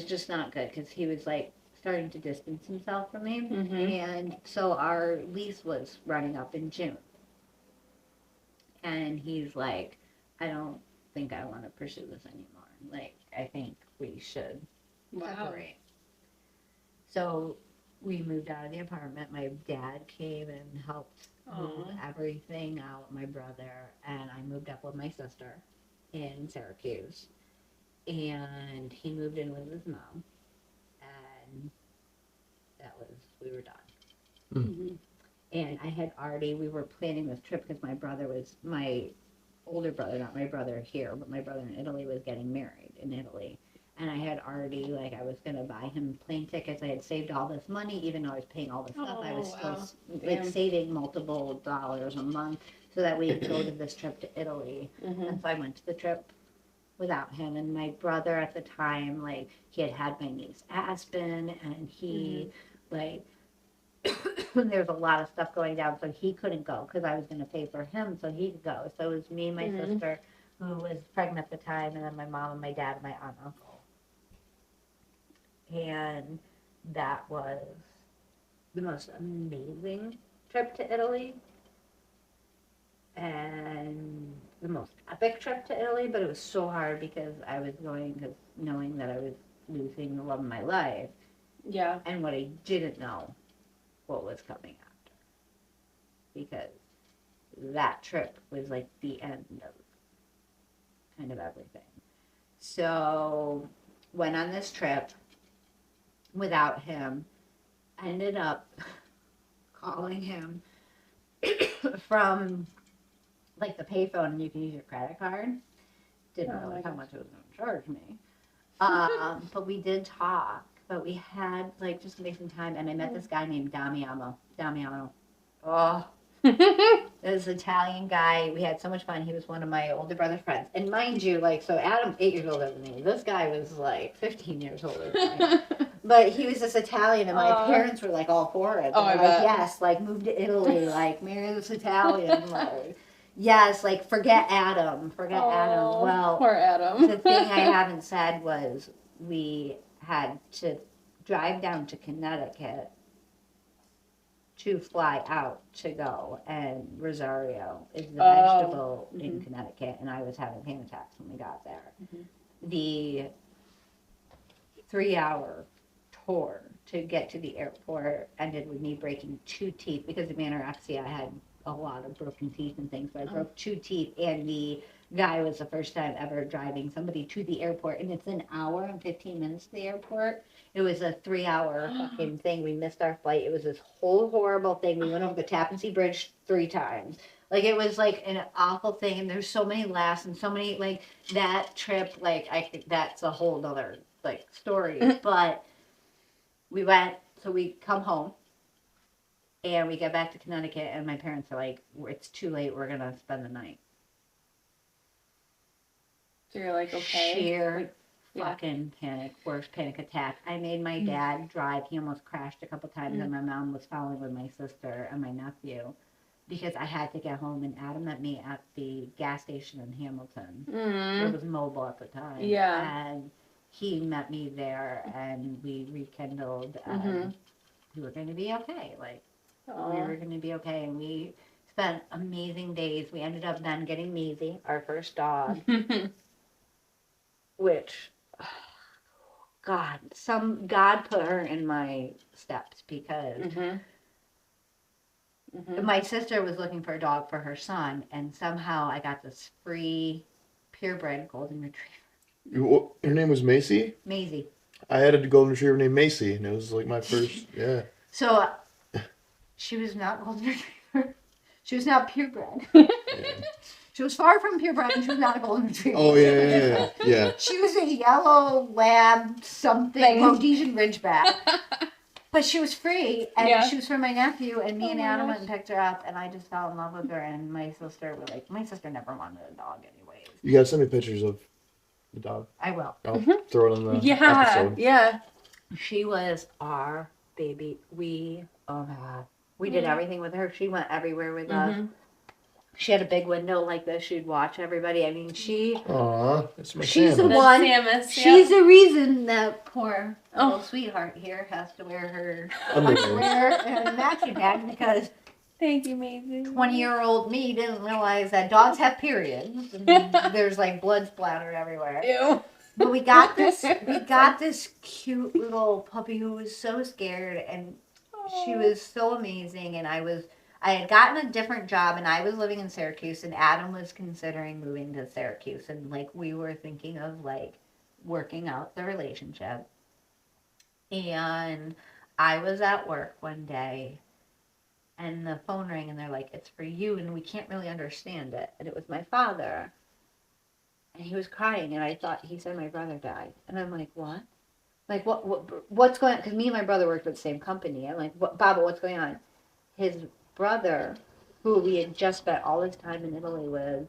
just not good because he was like starting to distance himself from me, and so our lease was running up in June, and he's like, I don't think I want to pursue this anymore. Like, I think we should separate. So we moved out of the apartment. My dad came and helped move everything out, my brother, and I moved up with my sister in Syracuse. And he moved in with his mom. And we were done. And we were planning this trip because my older brother, not my brother here, but my brother in Italy was getting married in Italy. And I had already, like, I was going to buy him plane tickets. I had saved all this money, even though I was paying all this stuff. I was still, saving multiple dollars a month so that we could go to this trip to Italy. And so I went to the trip without him. And my brother at the time, like, he had my niece Aspen, and he, like, there was a lot of stuff going down, so he couldn't go because I was going to pay for him so he could go. So it was me and my sister, who was pregnant at the time, and then my mom and my dad and my aunt and uncle. And that was the most amazing trip to Italy and the most epic trip to Italy, but it was so hard because I was going because knowing that I was losing the love of my life. Yeah. And what I didn't know what was coming after. Because that trip was like the end of kind of everything. So went on this trip without him, ended up calling him from like the payphone, and you can use your credit card. Didn't realize how much it was going to charge me. But we did talk, but we had like just amazing time, and I met this guy named Damiano. Oh, this Italian guy. We had so much fun. He was one of my older brother's friends, and mind you, like, so Adam's 8 years older than me. This guy was like 15 years older than me. But he was this Italian, and my parents were like all for it. They were like, yes, like move to Italy, like marry this Italian, like. Yes, like forget Adam. Well, poor Adam. The thing I haven't said was we had to drive down to Connecticut to fly out to go, and Rosario is the vegetable in Connecticut, and I was having panic attacks when we got there. The 3-hour tour to get to the airport ended with me breaking 2 teeth because of anorexia. I had a lot of broken teeth and things, but I broke 2 teeth, and the guy was the first time ever driving somebody to the airport, and it's an hour and 15 minutes to the airport. It was a 3-hour fucking thing. We missed our flight. It was this whole horrible thing. We went over the Tappan Zee Bridge 3 times. Like, it was like an awful thing, and there's so many laughs and so many, like, that trip, like, I think that's a whole other, like, story. But we went, so we come home. And we get back to Connecticut, and my parents are like, it's too late, we're going to spend the night. So you're like, okay. Sheer fucking panic, worst panic attack. I made my dad drive. He almost crashed a couple times, and my mom was following with my sister and my nephew because I had to get home, and Adam met me at the gas station in Hamilton. It was mobile at the time. Yeah. And he met me there, and we rekindled, and we were going to be okay, like. We were going to be okay, and we spent amazing days. We ended up then getting Maisie, our first dog, which, God put her in my steps because my sister was looking for a dog for her son, and somehow I got this free purebred golden retriever. Her name was Macy? Maisie. I had a golden retriever named Macy, and it was like my first, So, she was not golden retriever. She was not purebred. She was far from purebred, and she was not a golden retriever. Oh, yeah. She was a yellow lab something, Rhodesian Ridgeback. But she was free, and she was for my nephew, and me and Adam went and picked her up, and I just fell in love with her, and my sister was like, my sister never wanted a dog anyways. You gotta send me pictures of the dog. I will. I'll throw it on the episode. Yeah. She was our baby. We did everything with her. She went everywhere with us. She had a big window like this. She'd watch everybody. I mean, Aww, that's my she's the Samus. one. Samus, she's the reason that poor little sweetheart here has to wear her underwear and matching bag because thank you, Maisie. 20-year-old me didn't realize that dogs have periods. And there's like blood splattered everywhere. Ew. But we got this cute little puppy who was so scared, and she was so amazing. And I had gotten a different job, and I was living in Syracuse, and Adam was considering moving to Syracuse, and like we were thinking of like working out the relationship. And I was at work one day, and the phone rang, and they're like, "It's for you," and we can't really understand it. And it was my father, and he was crying, and I thought he said my brother died, and I'm like, "What? Like what's going on?" Because me and my brother worked for the same company. I'm like, Baba, what's going on? His brother, who we had just spent all this time in Italy with,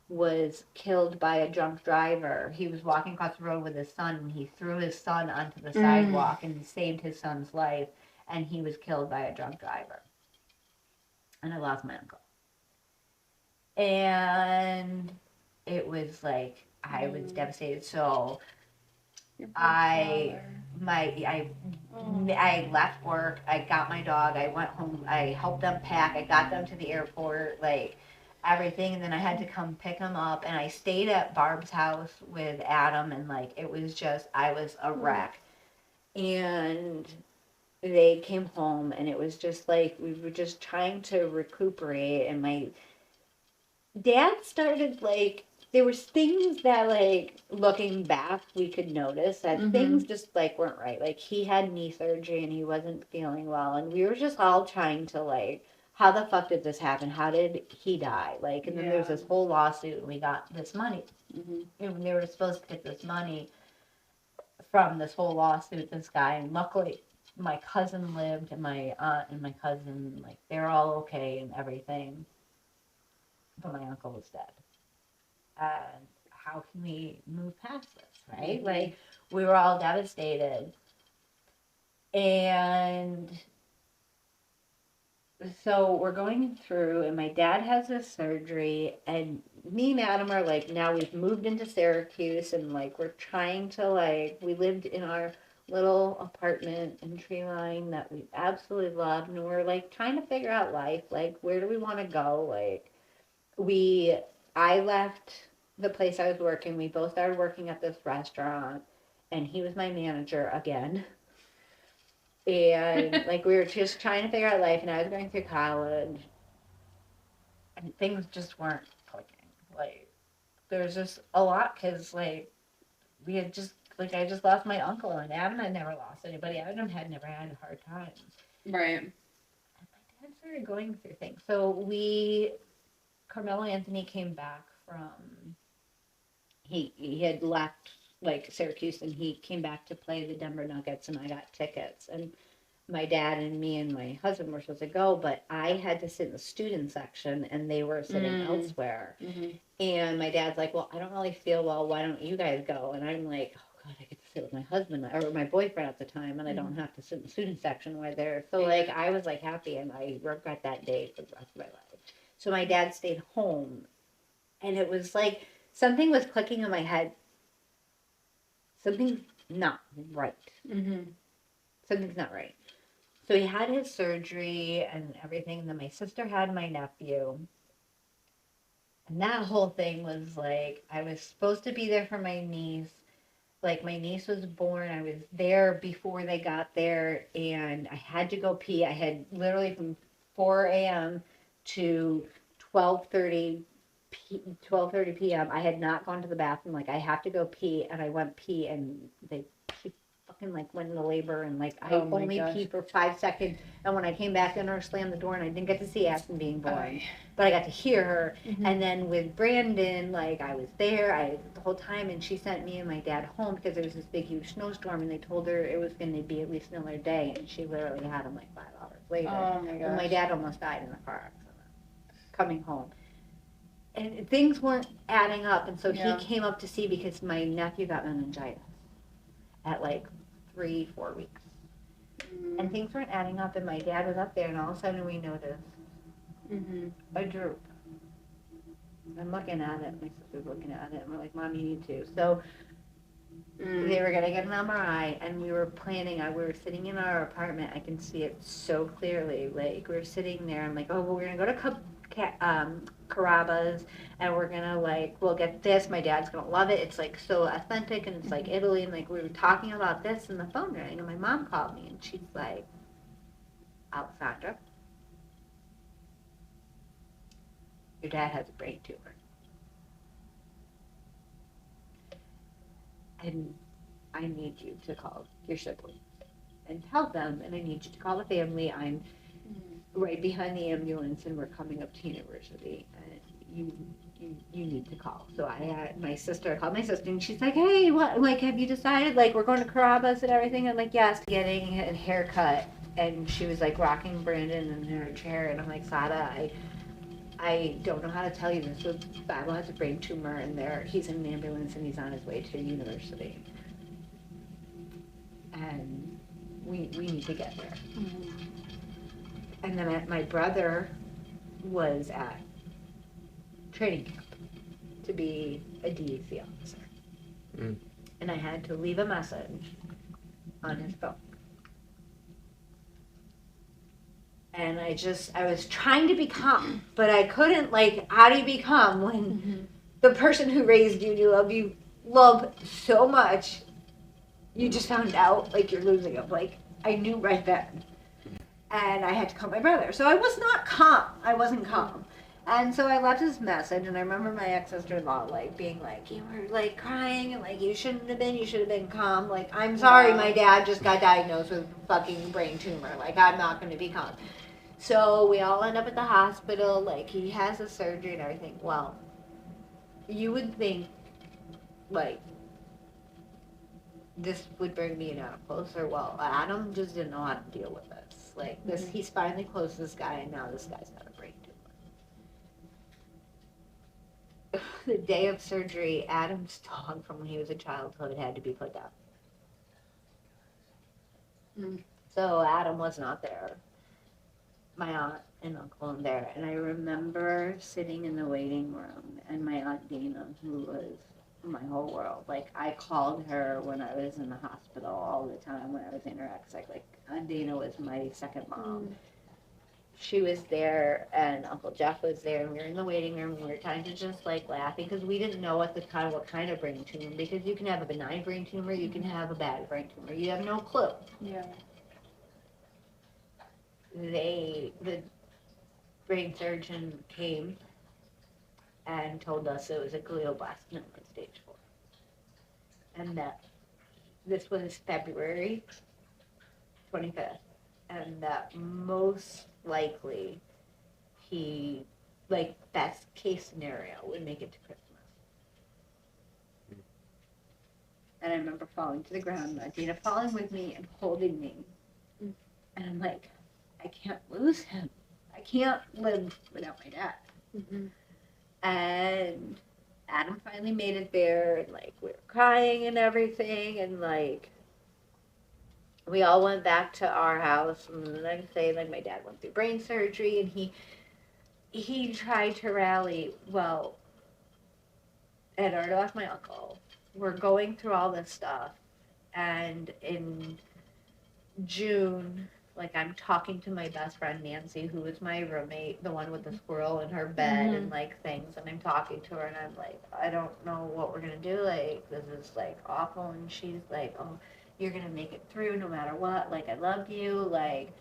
was killed by a drunk driver. He was walking across the road with his son, and he threw his son onto the sidewalk and saved his son's life, and he was killed by a drunk driver. And I lost my uncle. And it was like, I was devastated. So I left work. I got my dog. I went home. I helped them pack. I got them to the airport, like everything. And then I had to come pick them up. And I stayed at Barb's house with Adam. And like, it was just, I was a wreck. And they came home, and it was just like, we were just trying to recuperate. And my dad started like, there was things that, like, looking back, we could notice that things just, like, weren't right. Like, he had knee surgery and he wasn't feeling well. And we were just all trying to, like, how the fuck did this happen? How did he die? Like, and then there was this whole lawsuit, and we got this money. And they were supposed to get this money from this whole lawsuit, this guy. And luckily, my cousin lived, and my aunt and my cousin, like, they're all okay and everything. But my uncle was dead. And how can we move past this, right? Like, we were all devastated. And so we're going through, and my dad has this surgery, and me and Adam are like, now we've moved into Syracuse, and like, we're trying to, like, we lived in our little apartment in Tree Line that we absolutely loved, and we're like trying to figure out life, like, where do we want to go? Like, I left the place I was working. We both started working at this restaurant, and he was my manager again. And like, we were just trying to figure out life, and I was going through college, and things just weren't clicking. Like, there's just a lot, because like, we had just, like, I just lost my uncle, and Adam had never lost anybody. Adam had never had hard times. Right. And my dad started going through things. So Carmelo Anthony came back from, he had left, like, Syracuse, and he came back to play the Denver Nuggets, and I got tickets, and my dad and me and my husband were supposed to go, but I had to sit in the student section, and they were sitting elsewhere. And my dad's like, well, I don't really feel well, why don't you guys go? And I'm like, oh God, I get to sit with my husband, or my boyfriend at the time, and I don't have to sit in the student section while they're, so like, I was like happy, and I regret that day for the rest of my life. So my dad stayed home, and it was like something was clicking in my head. Something's not right. Something's not right. So he had his surgery and everything, and then my sister had my nephew. And that whole thing was like, I was supposed to be there for my niece. Like, my niece was born. I was there before they got there, and I had to go pee. I had literally from 4 a.m. to 12:30 p.m. I had not gone to the bathroom. Like, I have to go pee, and I went pee, and she fucking like went into labor, and like, I only peed for 5 seconds, and when I came back in, her slammed the door, and I didn't get to see Aspen being born, but I got to hear her. And then with Brandon, like, I was there the whole time, and she sent me and my dad home because there was this big huge snowstorm, and they told her it was going to be at least another day, and she literally had him like 5 hours later. Oh my gosh. And my dad almost died in a car accident coming home. And things weren't adding up, and so he came up to see because my nephew got meningitis at like 3-4 weeks. And things weren't adding up, and my dad was up there, and all of a sudden we noticed a droop. I'm looking at it, my sister's looking at it, and we're like, Mom, you need to. So they were going to get an MRI, and we were planning, we were sitting in our apartment, I can see it so clearly, like, we were sitting there, I'm like, oh, well, we're going to go to Carrabba's, and we're gonna, like, we'll get this, my dad's gonna love it, it's like so authentic, and it's like Italy, and like, we were talking about this, and the phone rang, and my mom called me, and she's like, Alessandra, your dad has a brain tumor, and I need you to call your siblings and tell them, and I need you to call the family. I'm right behind the ambulance, and we're coming up to university, and you need to call. So I had my sister, called my sister, and she's like, hey, what, like, have you decided, like, we're going to Carrabba's and everything? I'm like, yes, getting a haircut. And she was like rocking Brandon in her chair, and I'm like, Sada, I don't know how to tell you this, but Bible has a brain tumor and he's in an ambulance and he's on his way to university. And we need to get there. And then my brother was at training camp to be a DEC officer. And I had to leave a message on his phone. And I was trying to be calm, but I couldn't, like, how do you be calm when the person who raised you love so much, you just found out, like, you're losing him. Like, I knew right then. And I had to call my brother. So I was not calm. I wasn't calm. And so I left this message, and I remember my ex-sister-in-law, like, being like, you were, like, crying, and, like, you should have been calm. Like, I'm sorry, my dad just got diagnosed with a fucking brain tumor. Like, I'm not going to be calm. So we all end up at the hospital, like, he has a surgery and everything. Well, you would think, like, this would bring me closer. Well, Adam just didn't know how to deal with this. Like, he's finally close to this guy, and now this guy's got a brain tumor. The day of surgery, Adam's dog from when he was a childhood had to be put down. So Adam was not there. My aunt and uncle were there, and I remember sitting in the waiting room, and my aunt Dina, who was my whole world, like, I called her when I was in the hospital all the time when I was anorexic. Like, Aunt Dina was my second mom. She was there, and Uncle Jeff was there, and we were in the waiting room, and we were kind of just, like, laughing, because we didn't know what kind of brain tumor, because you can have a benign brain tumor, you can have a bad brain tumor. You have no clue. Yeah. The brain surgeon came and told us it was a glioblastoma stage 4. And that this was February 25th. And that most likely he, like, best case scenario, would make it to Christmas. And I remember falling to the ground, Dina falling with me and holding me. And I'm like, I can't lose him. I can't live without my dad. And Adam finally made it there, and, like, we were crying and everything, and, like, we all went back to our house, and the next day, like, my dad went through brain surgery, and he tried to rally. Well, I had already lost my uncle. We're going through all this stuff, and in June, like, I'm talking to my best friend Nancy, who is my roommate, the one with the squirrel in her bed and, like, things, and I'm talking to her, and I'm like, I don't know what we're gonna do, like, this is, like, awful, and she's like, oh, you're gonna make it through no matter what, like, I love you, like.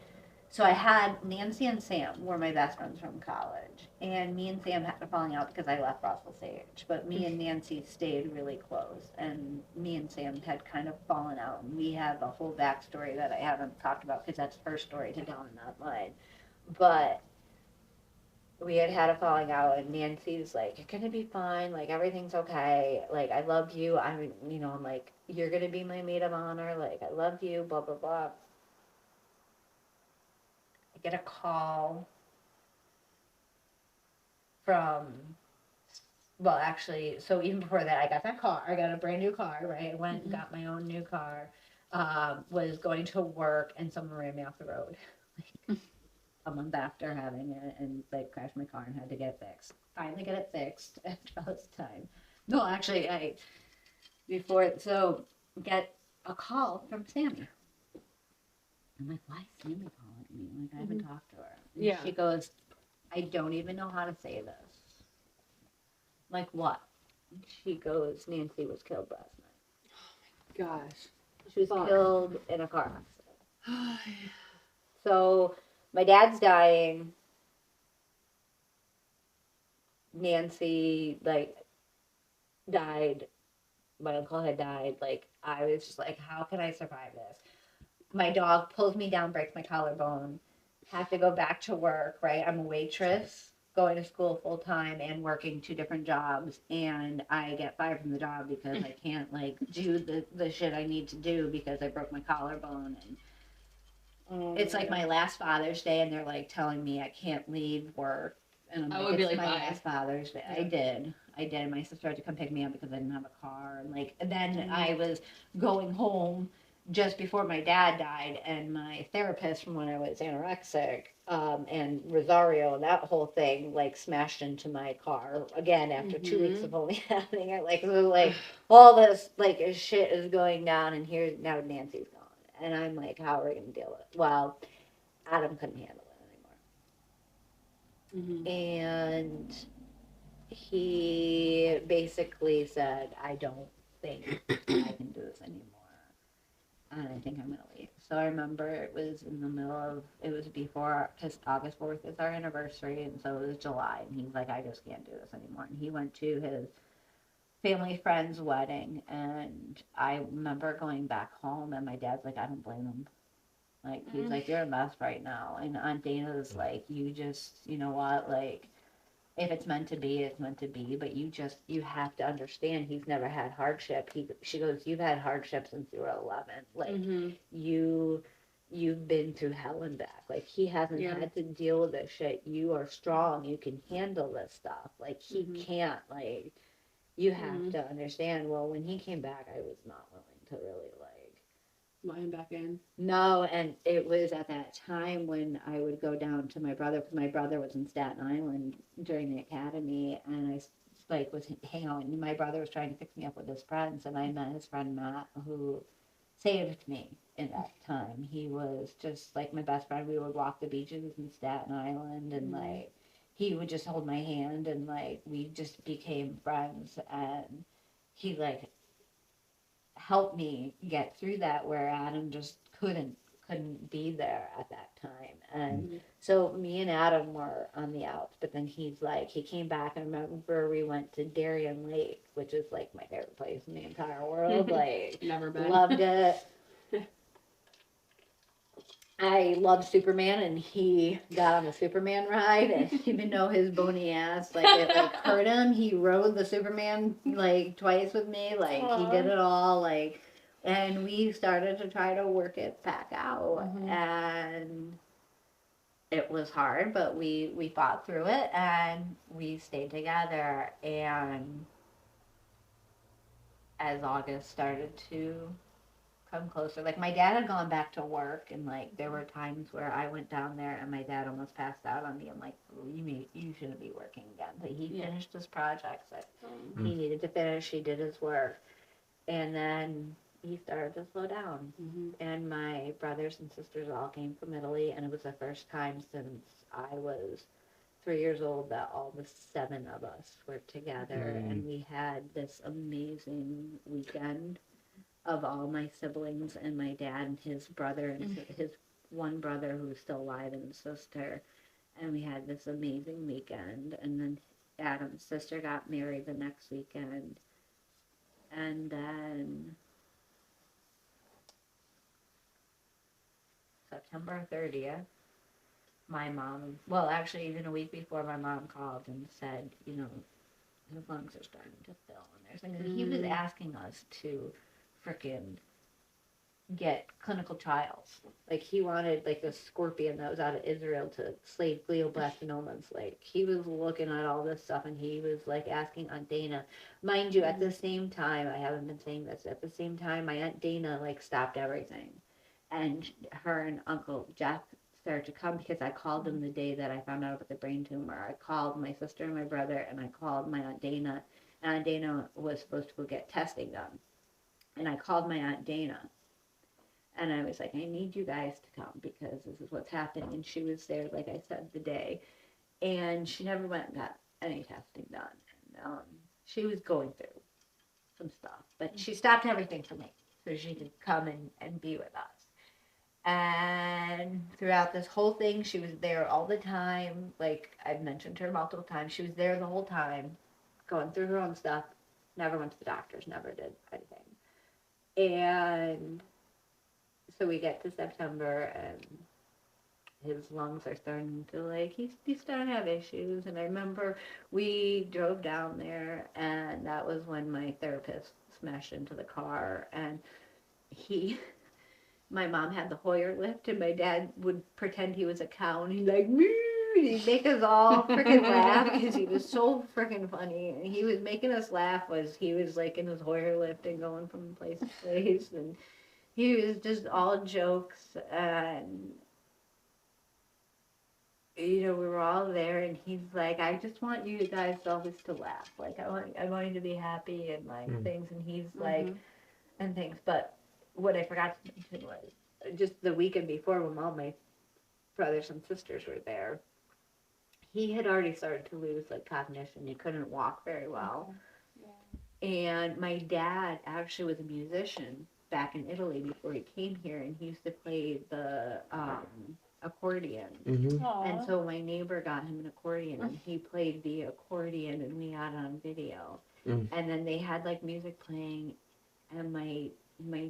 So I had Nancy and Sam were my best friends from college, and me and Sam had a falling out because I left Russell Sage, but me and Nancy stayed really close, and me and Sam had kind of fallen out, and we have a whole backstory that I haven't talked about because that's her story to tell and not mine. But we had a falling out, and Nancy's like, you're gonna be fine, like, everything's okay, like, I love you, I'm like, you're gonna be my maid of honor, like, I love you, blah, blah, blah. I get a call from, well, actually, so even before that, I got that car. I got a brand new car, right? I went and got my own new car, was going to work, and someone ran me off the road. Like, a month after having it, and, like, crashed my car and had to get it fixed. Finally get it fixed after all this time. No, actually, so get a call from Sammy. I'm like, why is Sammy calling me? Like, I haven't talked to her. And she goes, I don't even know how to say this. Like, what? She goes, Nancy was killed last night. Oh my gosh. She was killed in a car accident. So my dad's dying. Nancy, like, died. My uncle had died. Like, I was just like, how can I survive this? My dog pulls me down, breaks my collarbone, have to go back to work, right? I'm a waitress, going to school full time and working 2 different jobs, and I get fired from the job because I can't, like, do the shit I need to do because I broke my collarbone. And it's like my last Father's Day, and they're, like, telling me I can't leave work And I'm I like, would be it's like, my bye. last Father's Day. Yeah. I did. My sister had to come pick me up because I didn't have a car. And like, and then Mhm. I was going home just before my dad died, and my therapist from when I was anorexic, and Rosario and that whole thing like smashed into my car again after 2 weeks of only having it. Like, so like all this like shit is going down, and here now Nancy's gone, and I'm like, how are we gonna deal with it? Well, Adam couldn't handle it Mhm. anymore, and he basically said, I don't think I can do this anymore. And I think I'm going to leave. So I remember it was in the middle of, it was before, because August 4th is our anniversary, and so it was July. And he's like, I just can't do this anymore. And he went to his family friend's wedding. And I remember going back home, and my dad's like, I don't blame him. Like, he's like, you're a mess right now. And Aunt Dana's like, you just, you know what, like, if it's meant to be, it's meant to be. But you have to understand he's never had hardship. She goes, you've had hardship since you were 11. Like Mhm. you've been through hell and back. Like he hasn't Yeah. had to deal with this shit. You are strong. You can handle this stuff. Like he Mhm. can't. Like you have Mhm. to understand. Well, when he came back, I was not willing to really like. Let him back in. No, and it was at that time when I would go down to my brother because my brother was in Staten Island during the academy, and I like was hanging out. And my brother was trying to fix me up with his friends, and I met his friend Matt, who saved me in that time. He was just like my best friend. We would walk the beaches in Staten Island, and like he would just hold my hand, and like we just became friends, and he like helped me get through that where Adam just couldn't be there at that time. And Mhm. so me and Adam were on the outs, but then he's like he came back. I remember we went to Darien Lake, which is like my favorite place in the entire world. Like Never been. loved it. I love Superman, and he got on the Superman ride, and even though his bony ass, like it like hurt him, he rode the Superman like twice with me, like he did it all, like, and we started to try to work it back out, and it was hard, but we fought through it, and we stayed together, and as August started to come closer. Like my dad had gone back to work, and like there were times where I went down there and my dad almost passed out on me. I'm like, oh, you shouldn't be working again. But he finished his projects that he needed to finish. He did his work, and then he started to slow down. And my brothers and sisters all came from Italy, and it was the first time since I was 3 years old that all the 7 of us were together, and we had this amazing weekend of all my siblings and my dad and his brother and his one brother who's still alive and sister. And we had this amazing weekend. And then Adam's sister got married the next weekend. And then September 30th, my mom, well, actually, even a week before, my mom called and said, you know, his lungs are starting to fill. And there's like, he was asking us to frickin' get clinical trials. Like he wanted like a scorpion that was out of Israel to slay glioblastomas. Like he was looking at all this stuff, and he was like asking Aunt Dana. Mind you, at the same time, I haven't been saying this, at the same time my Aunt Dana like stopped everything. And her and Uncle Jeff started to come because I called them the day that I found out about the brain tumor. I called my sister and my brother, and I called my Aunt Dana. And Aunt Dana was supposed to go get testing done. And I called my Aunt Dana, and I was like, I need you guys to come because this is what's happening. And she was there, like I said, the day. And she never went and got any testing done. And she was going through some stuff. But she stopped everything for me so she could come and be with us. And throughout this whole thing, she was there all the time. Like I've mentioned her multiple times. She was there the whole time, going through her own stuff. Never went to the doctors, never did anything. And so we get to September, and his lungs are starting to like he's starting to have issues. And I remember we drove down there, and that was when my therapist smashed into the car, and my mom had the Hoyer lift, and my dad would pretend he was a cow, and he's like, moo, He'd make us all freaking laugh because he was so freaking funny. And he was making us laugh as he was like in his Hoyer lift and going from place to place. And he was just all jokes. And, you know, we were all there. And he's like, I just want you guys always to laugh. Like, I want you to be happy and like things. And he's like, and things. But what I forgot to mention was just the weekend before when all my brothers and sisters were there, he had already started to lose like cognition. He couldn't walk very well. And my dad actually was a musician back in Italy before he came here, and he used to play the accordion. And so my neighbor got him an accordion, and he played the accordion, and we got it on video. And then they had like music playing, and my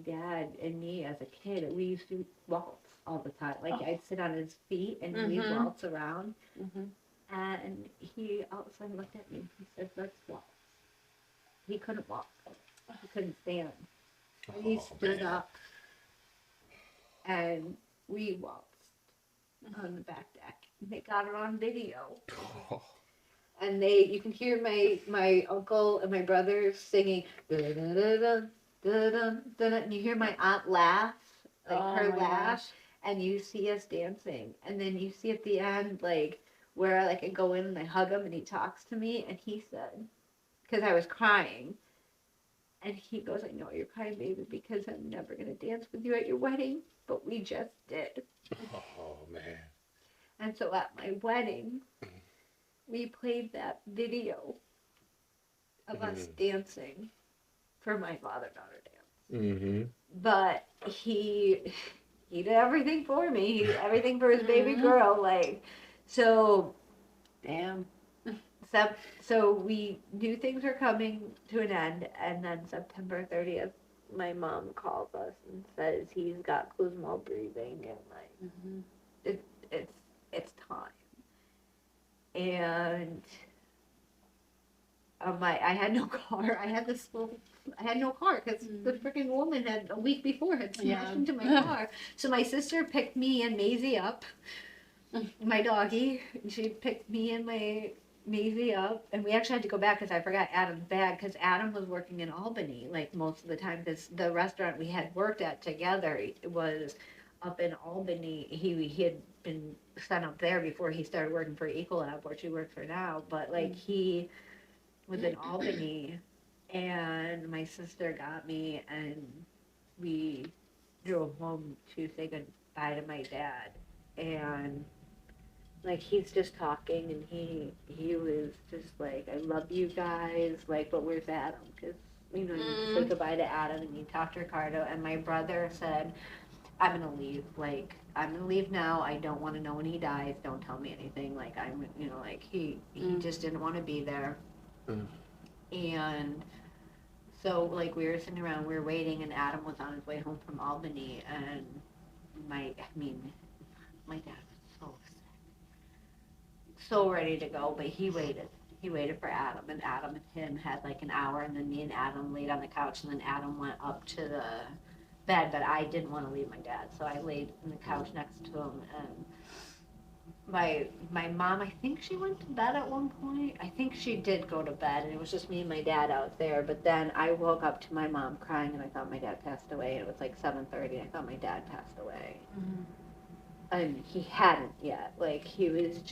dad and me as a kid, we used to waltz all the time. Like I'd sit on his feet and we'd waltz around. And he all of a sudden looked at me. He said, "Let's waltz." He couldn't walk. He couldn't stand. And he stood up, and we waltzed on the back deck. And they got it on video. And you can hear my uncle and my brothers singing, da da da da da da da, and you hear my aunt laugh, like her laugh, and you see us dancing. And then you see at the end, like, where like I go in and I hug him and he talks to me, and he said, because I was crying, and he goes, "I know you're crying, baby, because I'm never gonna dance with you at your wedding, but we just did." Oh man. And so at my wedding, we played that video of us dancing for my father-daughter dance. But he did everything for me. He did everything for his baby girl, like. So, damn. So we knew things were coming to an end, and then September 30th, my mom calls us and says he's got closed-mouth breathing, and like it's time. And I had no car. I had no car because the freaking woman had a week before had smashed into my car. So my sister picked me and Maisie up. My doggy, she picked me and my Maisie up, and we actually had to go back because I forgot Adam's bag, because Adam was working in Albany like most of the time, because the restaurant we had worked at together was up in Albany. He had been sent up there before he started working for Ecolab, which he works for now, but like he was in Albany, and my sister got me, and we drove home to say goodbye to my dad. And like he's just talking, and he was just like, "I love you guys," like, "but where's Adam?" Because you know, you say goodbye to Adam and you talk to Ricardo. And my brother said, "I'm gonna leave. Like, I'm gonna leave now. I don't want to know when he dies. Don't tell me anything. Like, I'm, you know, like he just didn't want to be there." And so like we were sitting around, we were waiting, and Adam was on his way home from Albany, and my dad was so sick, so ready to go, but he waited. He waited for Adam, and Adam and him had like an hour, and then me and Adam laid on the couch, and then Adam went up to the bed, but I didn't want to leave my dad, so I laid on the couch next to him. And my mom, I think she went to bed at one point. I think she did go to bed, and it was just me and my dad out there. But then I woke up to my mom crying, and I thought my dad passed away. And it was like 7:30. I thought my dad passed away. And he hadn't yet. Like, he was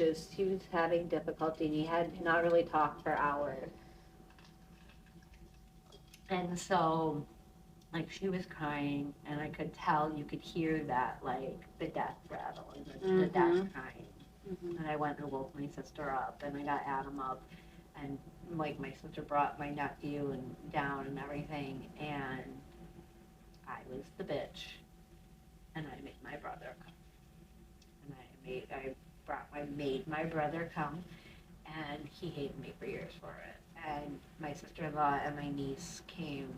having difficulty, and he had not really talked for hours. And so, like, she was crying, and I could tell, you could hear that, like, the death rattle, and the death crying. And I went and woke my sister up, and I got Adam up, and, like, my sister brought my nephew and down and everything, and I was the bitch, and I made my brother come. I made my brother come, and he hated me for years for it. And my sister-in-law and my niece came,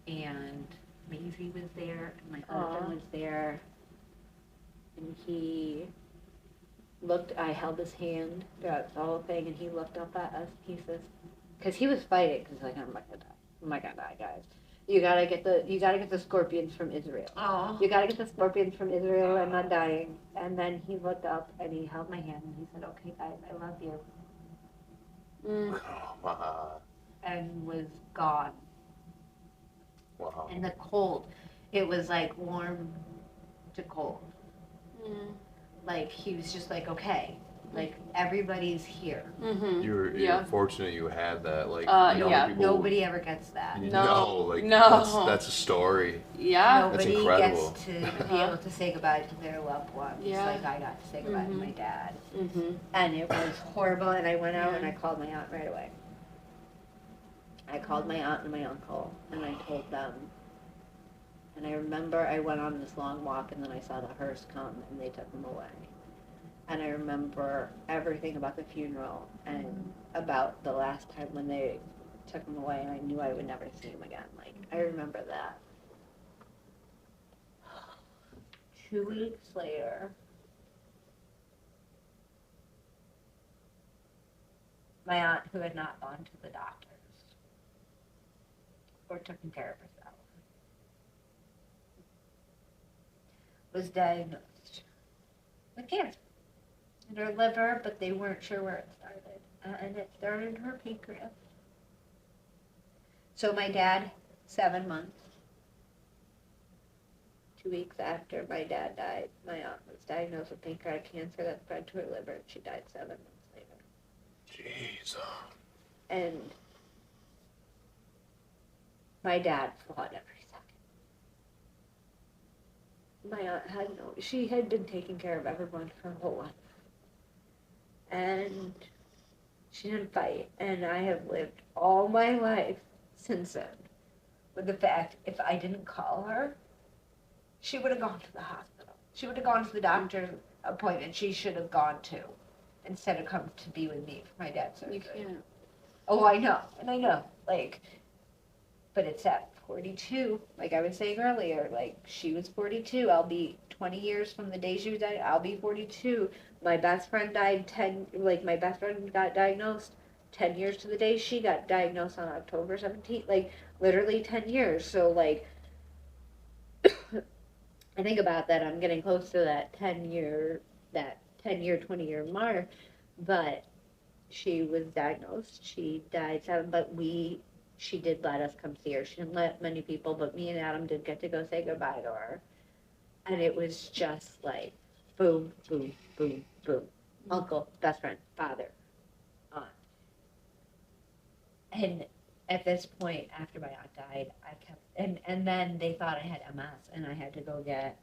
and Maisie was there, and my husband was there, and he looked, I held his hand throughout the whole thing, and he looked up at us, he says, because he was fighting, because he's like, I'm not gonna die, guys. You gotta get the scorpions from Israel. Oh. You gotta get the scorpions from Israel. I'm not dying. And then he looked up and he held my hand and he said, "Okay, guys, I love you," Mm. Oh, wow. and was gone. Wow. In the cold, it was like warm to cold. Mm. Like he was just like, "Okay, like everybody's here." Mm-hmm. You're fortunate you had that. Like, yeah. people, Nobody ever gets that. No, No. that's a story. Yeah. That's Nobody incredible. gets to be able to say goodbye to their loved ones. Yeah. Like I got to say goodbye to my dad. Mm-hmm. And it was horrible, and I went out and Yeah. I called my aunt right away. I called my aunt and my uncle, and I told them. And I remember I went on this long walk, and then I saw the hearse come, and they took him away. And I remember everything about the funeral and about the last time when they took him away, and I knew I would never see him again. Like, I remember that. 2 weeks later, my aunt, who had not gone to the doctors or taken care of herself, was diagnosed with cancer in her liver, but they weren't sure where it started. And it started in her pancreas. So my dad, 7 months, 2 weeks after my dad died, my aunt was diagnosed with pancreatic cancer that spread to her liver, and she died 7 months later. Jeez. And my dad fought every second. My aunt she had been taking care of everyone her whole life. And she didn't fight. And I have lived all my life since then with the fact if I didn't call her, she would have gone to the hospital. She would have gone to the doctor's appointment she should have gone to instead of come to be with me for my dad's surgery. You can't. Oh, I know. And I know. Like, but it's at 42, like I was saying earlier, like she was 42. I'll be 20 years from the day she was died. I'll be 42. My best friend died my best friend got diagnosed 10 years to the day she got diagnosed on October 17th. Like, literally 10 years. So, like, I think about that. I'm getting close to that 10-year, 20-year mark. But she was diagnosed. She died 7, but she did let us come see her. She didn't let many people, but me and Adam did get to go say goodbye to her. And it was just like, boom, boom, boom, boom. Uncle, best friend, father, aunt. And at this point, after my aunt died, I kept, and then they thought I had MS, and I had to go get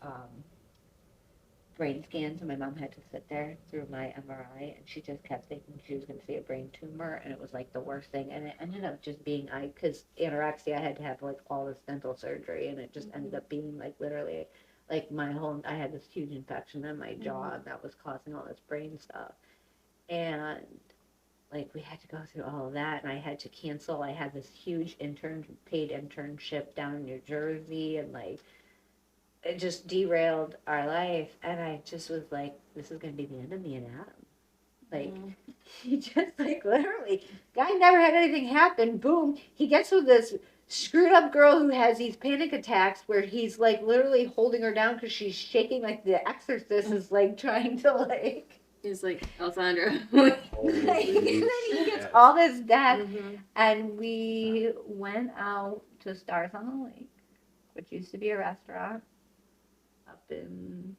brain scans, and my mom had to sit there through my MRI, and she just kept thinking she was going to see a brain tumor, and it was like the worst thing. And it ended up just being because anorexia, I had to have like all this dental surgery, and it just ended up being like literally like I had this huge infection in my jaw, and that was causing all this brain stuff. And like we had to go through all of that, and I had to cancel. I had this huge paid internship down in New Jersey, and like it just derailed our life. And I just was like, this is gonna be the end of me and Adam. Like he just like literally, guy never had anything happen. Boom, he gets with this screwed up girl who has these panic attacks where he's like literally holding her down because she's shaking like the exorcist is like trying to like. He's like, Alessandra. And then he gets all this death, and we went out to Stars on the Lake, which used to be a restaurant up in,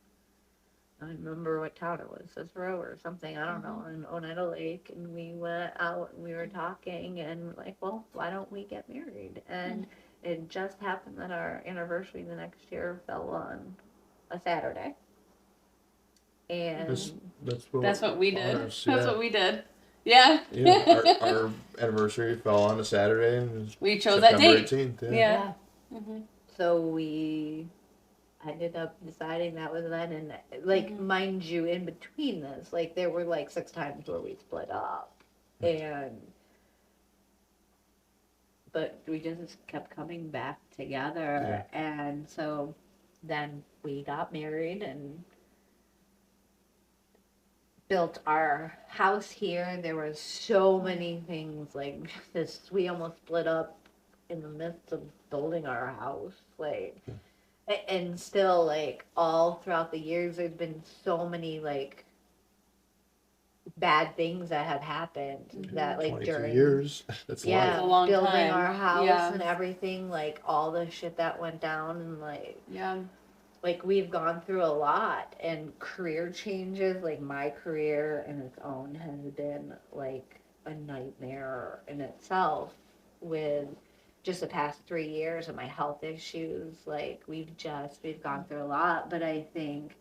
I don't remember what town it was, Cicero or something, I don't know, in Oneida Lake. And we went out and we were talking, and we're like, well, why don't we get married? And it just happened that our anniversary the next year fell on a Saturday. And That's what we did. Ours, That's what we did. Yeah. Yeah, our anniversary fell on a Saturday, and We chose September that date. 18th. Yeah. So we ended up deciding that was then, and like mind you, in between this, like there were like 6 times where we split up, but we just kept coming back together, and so then we got married and built our house here. There were so many things like this. We almost split up in the midst of building our house, like, and still, like, all throughout the years, there's been so many, like, bad things that have happened that, like, 22 during years. That's yeah, That's a long building time. our house Yeah. and everything, like, all the shit that went down, and, Yeah. like, we've gone through a lot, and career changes, like, my career in its own has been, like, a nightmare in itself with just the past 3 years of my health issues. Like, we've gone through a lot, but I think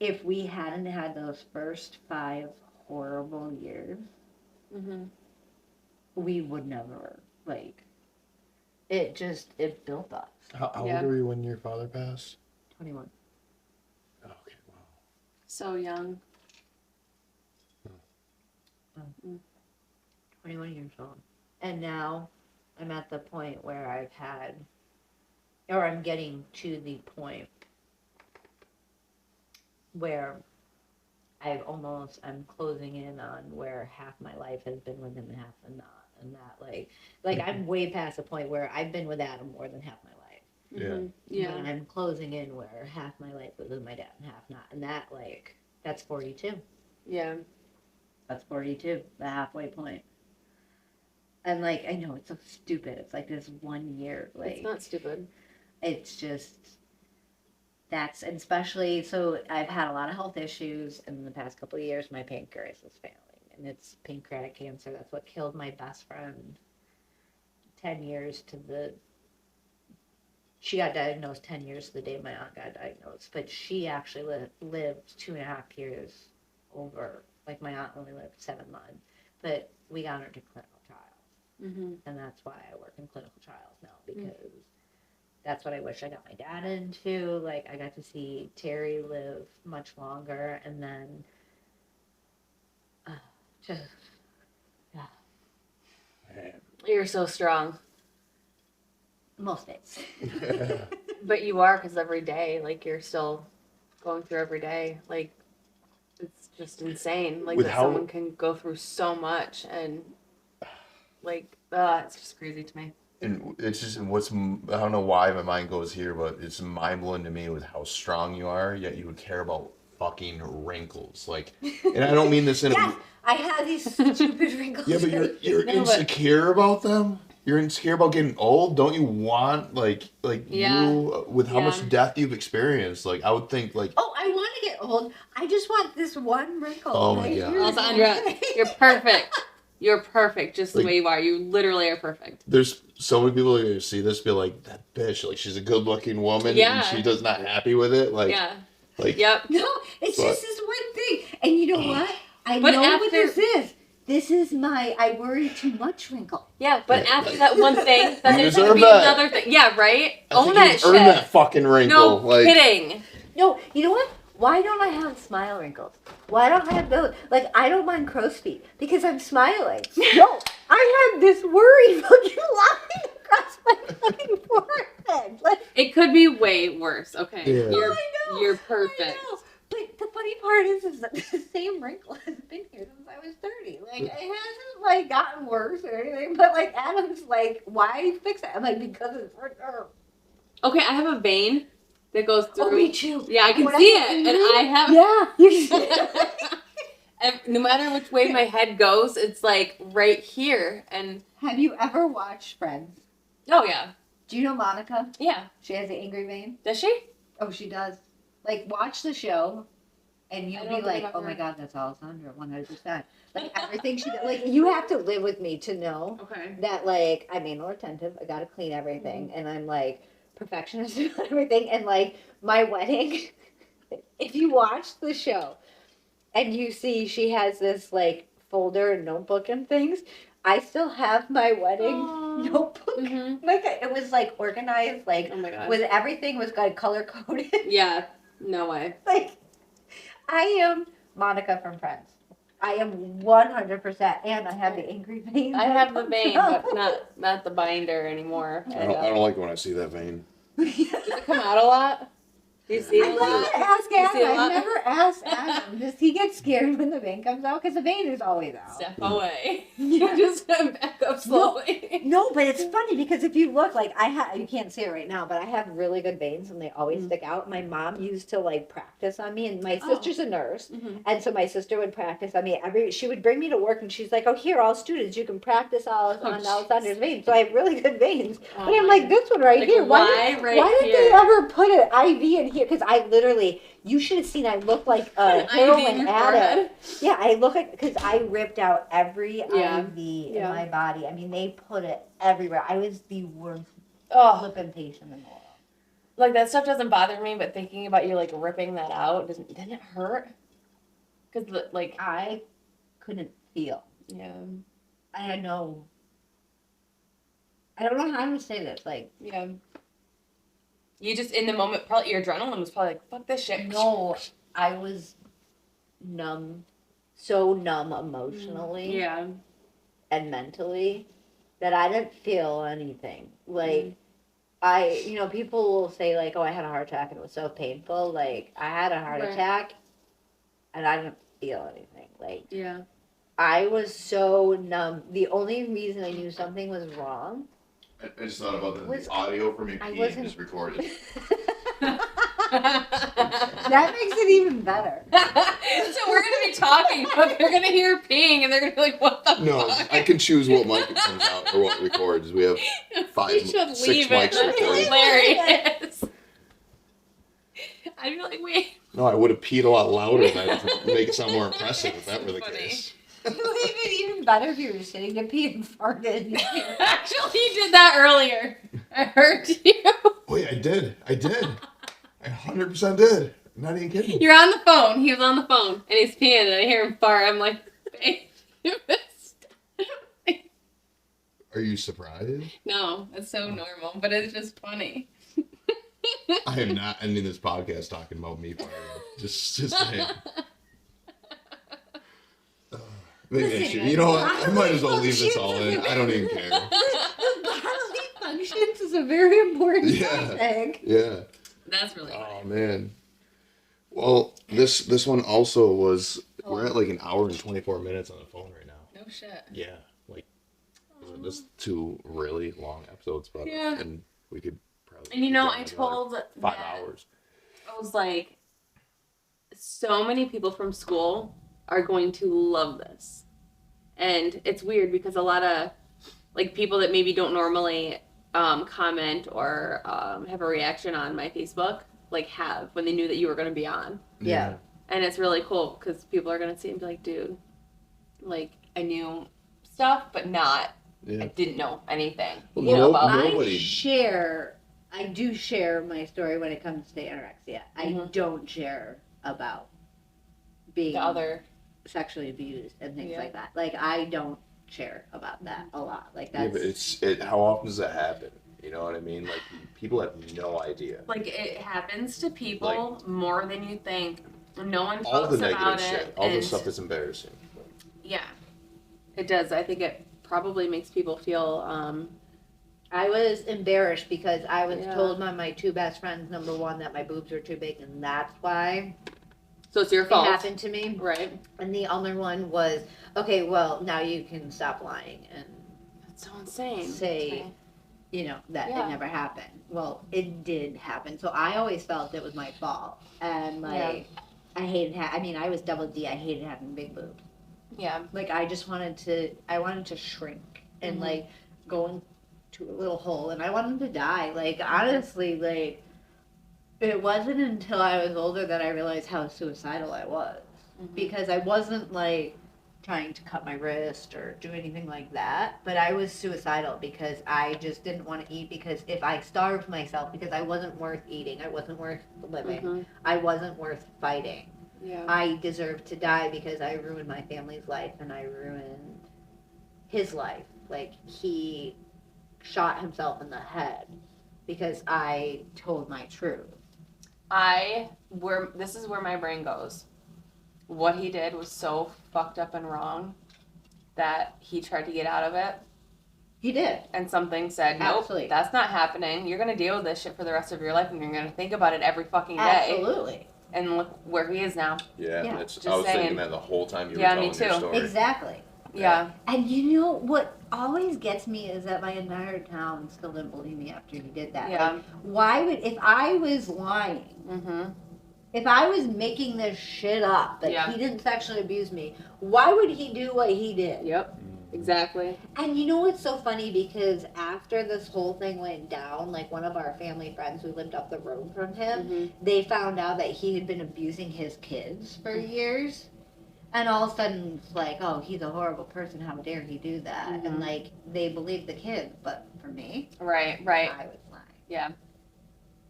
if we hadn't had those first 5 horrible years, we would never, like, it built us. How Yeah. old were you when your father passed? 21. Oh, okay, wow. So young. 21 years old. And now I'm at the point where I'm getting to the point where I'm closing in on where half my life has been with him and half and not. And that, like I'm way past the point where I've been with Adam more than half my life. Yeah. Yeah. But I'm closing in where half my life was with my dad and half not. And that, like, that's 42. Yeah. That's 42, the halfway point. And, like, I know it's so stupid. It's like this 1 year. Like, It's not stupid. it's just, and especially, so I've had a lot of health issues in the past couple of years. My pancreas is failing, and it's pancreatic cancer. That's what killed my best friend 10 years she got diagnosed 10 years to the day my aunt got diagnosed, but she actually lived 2.5 years over. Like, my aunt only lived 7 months, but we got her to clinical trials, and that's why I work in clinical trials now, because that's what I wish I got my dad into. Like, I got to see Terry live much longer, and then just, Man. You're so strong. most days. But you are, because every day, like, you're still going through every day. Like, it's just insane. Like, With that how- someone can go through so much, and, like, it's just crazy to me. And it's just I don't know why my mind goes here, but it's mind blowing to me with how strong you are. Yet you would care about fucking wrinkles, like. And I don't mean this in Yes, I have these stupid wrinkles. Yeah, but you're No, but- insecure about them. You're insecure about getting old. Don't you want like Yeah. you with how Yeah. much death you've experienced? Like I would think like. Oh, I want to get old. I just want this one wrinkle. Oh my right God. here. Alessandra, you're perfect. You're perfect just the Like- way you are. You literally are perfect. There's so many people who see this be like that bitch. Like she's a good looking woman Yeah. and she does not happy with it. Like Yeah. like Yep. No, it's But- just this one thing. And you know what? I But know what after- this is. This is my I worry too much wrinkle. Yeah, but Yeah. after that one thing, then You there's deserve gonna be that. another thing. Yeah, right? I Own think that you've shit. earned that fucking wrinkle. No like kidding. No, you know what? Why don't I have smile wrinkles? Why don't I have those? Like, I don't mind crow's feet because I'm smiling. No, I have this worry fucking line across my fucking forehead. Like, It could be way worse. Okay, Yeah. you're I know, you're I perfect. know. But the funny part is that the same wrinkle has been here since I was 30. Like, it hasn't, like, gotten worse or anything. But, like, Adam's like, why fix it? I'm like, because it's right there. Okay, I have a vein that goes through. Oh, me too. Yeah, I can When see I it, get and I have. Yeah, you can see it. And no matter which way my head goes, it's like right here. And Have you ever watched Friends? oh yeah, Do you know Monica? yeah. She has the angry vein. Does she? Oh, she does. Like, watch the show, and I you'll don't be think like, I've "Oh my heard. God, that's Alessandra, 100%." Like everything she does. Like, you have to live with me to know Okay. that, like, I'm anal retentive. I gotta clean everything, and I'm like perfectionist and everything. And like my wedding, if you watch the show, and you see she has this like folder and notebook and things, I still have my wedding Aw. notebook. Mhm. Like, it was like organized, like Oh my god. with everything was like color coded. Yeah. No way. Like, I am Monica from Friends. I am 100%, and I have the angry vein. I have the vein, but not the binder anymore. I don't like when I see that vein. Does it come out a lot? Do you see a I'd lot? like to ask You see a Adam. lot? I've never asked Adam. Does he get scared when the vein comes out? Because the vein is always out. Step away. Yeah. Just back up slowly. No, but it's funny because if you look, like you can't see it right now, but I have really good veins and they always stick out. My mom used to like practice on me, and my sister's a nurse, and so my sister would practice on me she would bring me to work, and she's like, "Oh, here, all students, you can practice on Alessandra's veins." So I have really good veins, but I'm like, this one right here. Why did they ever put an IV in here? Because I literally, you should have seen. I look like a heroin addict. Yeah, I look like because I ripped out every IV in my body. I mean, they put it everywhere. I was the worst flipping patient in the world. Like, that stuff doesn't bother me, but thinking about you, like, ripping that out, didn't it hurt? Because, like... I couldn't feel. Yeah. I don't know how to say this. Like... Yeah. You just, in the moment, probably your adrenaline was probably like, fuck this shit. No, I was numb. So numb emotionally. Yeah. And mentally that I didn't feel anything. Like, people will say, like, oh, I had a heart attack and it was so painful. Like, I had a heart attack and I didn't feel anything. Like, yeah. I was so numb. The only reason I knew something was wrong. I just thought about the audio from you peeing is recorded. That makes it even better. So we're going to be talking, but they're going to hear peeing and they're going to be like, what the fuck? I can choose what mic it comes out or what records. We have 6 mics recorded. Hilarious. I'd be like, wait. No, I would have peed a lot louder then to make it sound more impressive if that were the case. It would have been even better if you were sitting to pee and farted. Actually, you did that earlier. I heard you. Wait, I did. I 100% did. I'm not even kidding. You're on the phone. He was on the phone, and he's peeing, and I hear him fart. I'm like, babe, you missed. Are you surprised? No, it's so normal, but it's just funny. I am not ending this podcast talking about me farting. Just saying. Maybe I should. You know what? I might as well leave this all in. I don't even care. Bodily functions is a very important topic. Yeah. That's really funny. Oh, man. Well, this one also was... We're at like an hour and 24 minutes on the phone right now. No shit. Yeah. Like, this 2 really long episodes, but and we could probably... And you know, I told 5 hours. I was like, so many people from school are going to love this. And it's weird because a lot of like people that maybe don't normally comment or have a reaction on my Facebook like have when they knew that you were going to be on. Yeah. And it's really cool because people are going to see and be like, dude, like I knew stuff, but I didn't know anything. Well, about I do share my story when it comes to anorexia. I don't share about being the other sexually abused and things like that. Like I don't share about that a lot. Like that's but how often does that happen? You know what I mean? Like people have no idea. Like it happens to people more than you think. No one talks all the negative about shit, it. all the stuff that's embarrassing. Yeah, it does. I think it probably makes people feel. I was embarrassed because I was told by my 2 best friends, number 1, that my boobs were too big, and that's why. So it's your fault. It happened to me. Right. And the other one was, okay, well, now you can stop lying and That's so insane. say, that it never happened. Well, it did happen. So I always felt it was my fault. And, I hated I was double D. I hated having big boobs. Yeah. Like, I wanted to shrink and, go into a little hole. And I wanted to die. Like, honestly, like... It wasn't until I was older that I realized how suicidal I was. Because I wasn't, trying to cut my wrist or do anything like that. But I was suicidal because I just didn't want to eat because if I starved myself, because I wasn't worth eating, I wasn't worth living, I wasn't worth fighting. Yeah. I deserved to die because I ruined my family's life and I ruined his life. Like, he shot himself in the head because I told my truth. This is where my brain goes. What he did was so fucked up and wrong that he tried to get out of it He did. And something said, nope, Absolutely. that's not happening. You're going to deal with this shit for the rest of your life, and you're going to think about it every fucking day. Absolutely. And look where he is now. Yeah, Yeah. that's. Just I was saying. thinking that the whole time you were Yeah, telling me your too. story. Exactly. Yeah. And you know what always gets me is that my entire town still didn't believe me after he did that. Yeah. Like, why would, if I was lying, Mm-hmm. if I was making this shit up that Yeah. he didn't sexually abuse me, why would he do what he did? Yep. Exactly. And you know what's so funny? Because after this whole thing went down, like one of our family friends who lived up the road from him, they found out that he had been abusing his kids for years. And all of a sudden, it's like, oh, he's a horrible person. How dare he do that? And like, they believed the kids, but for me, Right. I was lying. Yeah.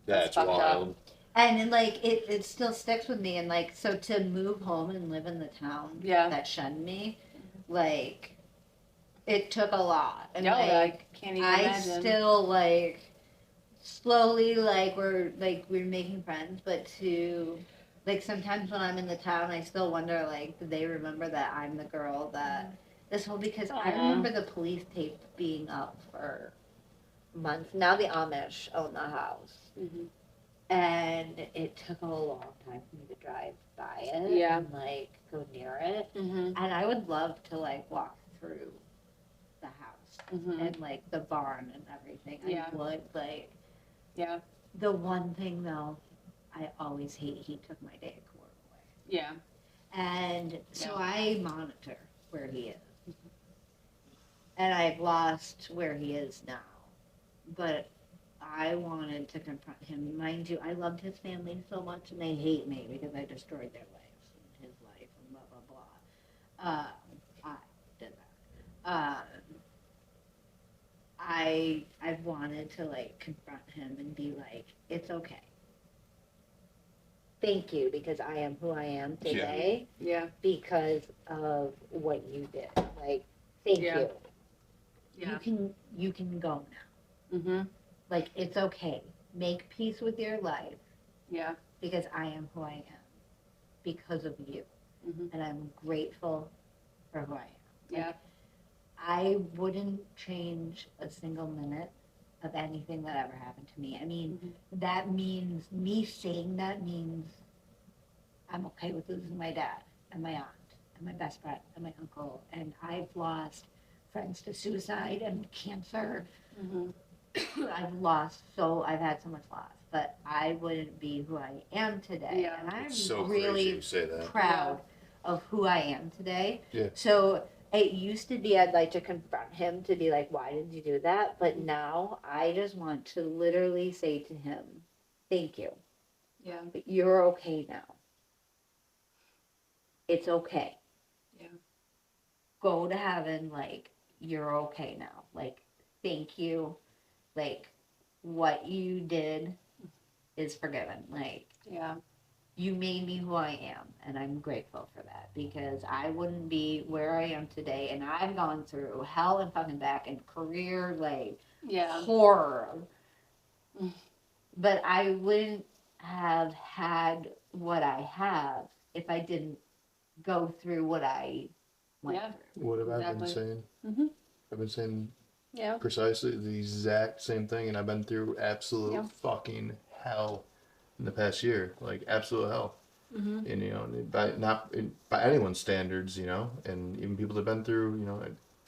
That's fucked up. wild. And then, like, it still sticks with me. And like, so to move home and live in the town that shunned me, like, it took a lot. And No, like, I can't even imagine. still like slowly like we're making friends, but to like sometimes when I'm in the town, I still wonder like, do they remember that I'm the girl that this whole, because I remember the police tape being up for months. Now the Amish own the house, and it took a long time for me to drive by it and like go near it. And I would love to like walk through the house and like the barn and everything. I would like. Yeah. The one thing though, I always hate, he took my day of court away. Yeah. And so I monitor where he is. And I've lost where he is now. But I wanted to confront him. Mind you, I loved his family so much and they hate me because I destroyed their lives and his life and blah, blah, blah. I did that. I've wanted to like confront him and be like, it's okay. Thank you, because I am who I am today. Yeah. Because of what you did. Like, thank you. Yeah. You can go now. Like, it's okay. Make peace with your life. Yeah. Because I am who I am. Because of you. And I'm grateful for who I am. Yeah. I wouldn't change a single minute of anything that ever happened to me. I mean, that means, me saying that means I'm okay with losing my dad and my aunt and my best friend and my uncle. And I've lost friends to suicide and cancer. I've had so much loss. But I wouldn't be who I am today. Yeah. And I'm It's so really crazy you say that. proud of who I am today. Yeah. So it used to be I'd like to confront him to be like, why did you do that? But now I just want to literally say to him, thank you. Yeah. But you're okay now. It's okay. Yeah. Go to heaven, like, you're okay now. Like, thank you. Like, what you did is forgiven. Like, Yeah. you made me who I am, and I'm grateful for that, because I wouldn't be where I am today, and I've gone through hell and fucking back and career, like, horror. But I wouldn't have had what I have if I didn't go through what I went through. What have I been saying? I've been saying precisely the exact same thing, and I've been through absolute fucking hell in the past year, like absolute hell. And you know, by anyone's standards, you know, and even people that've been through, you know.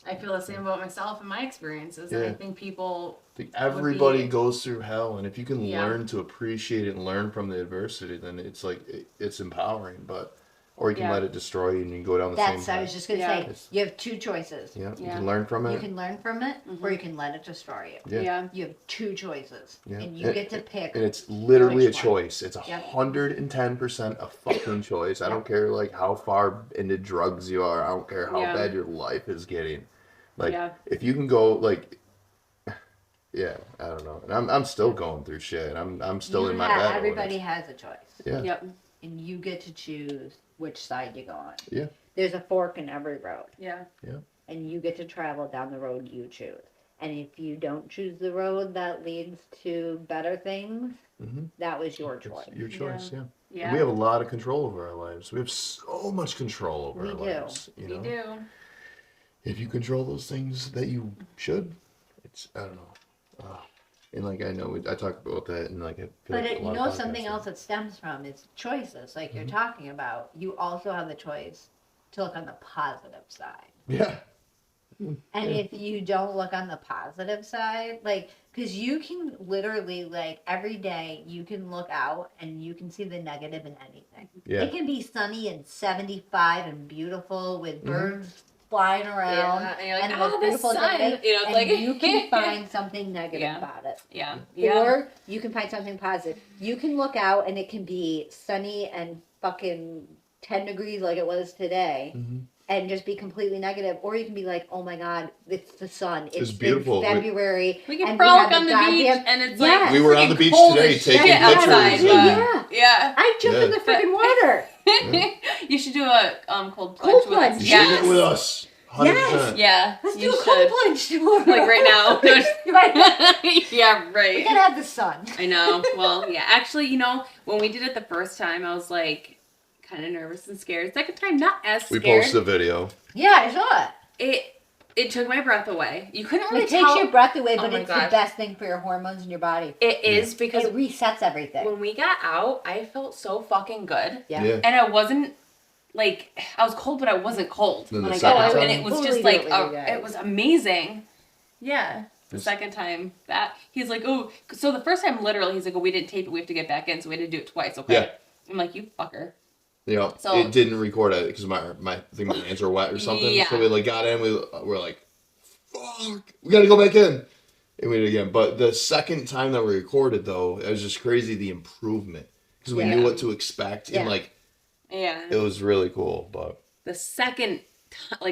I feel the same about myself and my experiences. Yeah. And I think people. Everybody goes through hell, and if you can learn to appreciate it and learn from the adversity, then it's like it's empowering. But or you can let it destroy you, and you go down the same path. I was just gonna say, you have two choices. You can learn from it. You can learn from it, or you can let it destroy you. You have two choices, and you get to pick. And it's literally a which one. choice. It's 110% a fucking choice. I don't care like how far into drugs you are. I don't care how bad your life is getting. Like if you can go like. Yeah, I don't know. And I'm still going through shit. I'm still in my battle. Everybody has a choice. Yeah. And you get to choose which side you go on. Yeah. There's a fork in every road. Yeah. And you get to travel down the road you choose. And if you don't choose the road that leads to better things, that was your choice. It's your choice, Yeah. We have a lot of control over our lives. We have so much control over our lives. You know? We do. If you control those things that you should, it's I don't know. And like I know I talked about that and like I feel But like a you lot know of something podcasts else that stems from is choices, like you're talking about. You also have the choice to look on the positive side. Yeah. And if you don't look on the positive side, like, because you can literally, like, every day you can look out and you can see the negative in anything. Yeah. It can be sunny and 75 and beautiful with birds flying around Yeah, and you're like, and the "Oh, most the beautiful sun," day. you know, it's and like- you can find something negative Yeah. about it. Yeah. Or you can find something positive. You can look out and it can be sunny and fucking 10 degrees like it was today. And just be completely negative, or you can be like, "Oh my God, it's the sun. It's beautiful. February. We can and frolic have on the goddamn- beach, and it's Yes. like We were on the freaking beach cold today as taking shit pictures, outside, yeah. but yeah. I jumped in the freaking water. You should do a cold plunge Cold with us. plunge, Shoot Yes. it with us. 100%. Yeah. Let's you do a should. cold plunge tomorrow. Like right now. No, just- Right. Yeah, We right. gotta have the sun. I know. Well, yeah. Actually, you know, when we did it the first time, I was like kind of nervous and scared. Second time, not as We scared. posted a video. Yeah, I saw it. It took my breath away. You couldn't really It takes tell. your breath away, Oh but my it's the gosh. best thing for your hormones in your body. It is because It resets everything. when we got out, I felt so fucking good. Yeah. And I wasn't like I was cold, but I wasn't cold Then when the I got out, second and time? it was Totally just like do it with you guys. it was amazing. Yeah. The Yes. second time that he's like, oh, so the first time literally he's like, oh, we didn't tape it, we have to get back in, so we had to do it twice. Okay. Yeah. I'm like, you fucker. You know, So- it didn't record it because my thing, my hands were wet or something. Yeah. So we like got in. We're like, fuck, we gotta go back in. And we did it again. But the second time that we recorded though, it was just crazy the improvement because we Yeah. knew what to expect Yeah. and like Yeah. it was really cool. But The second,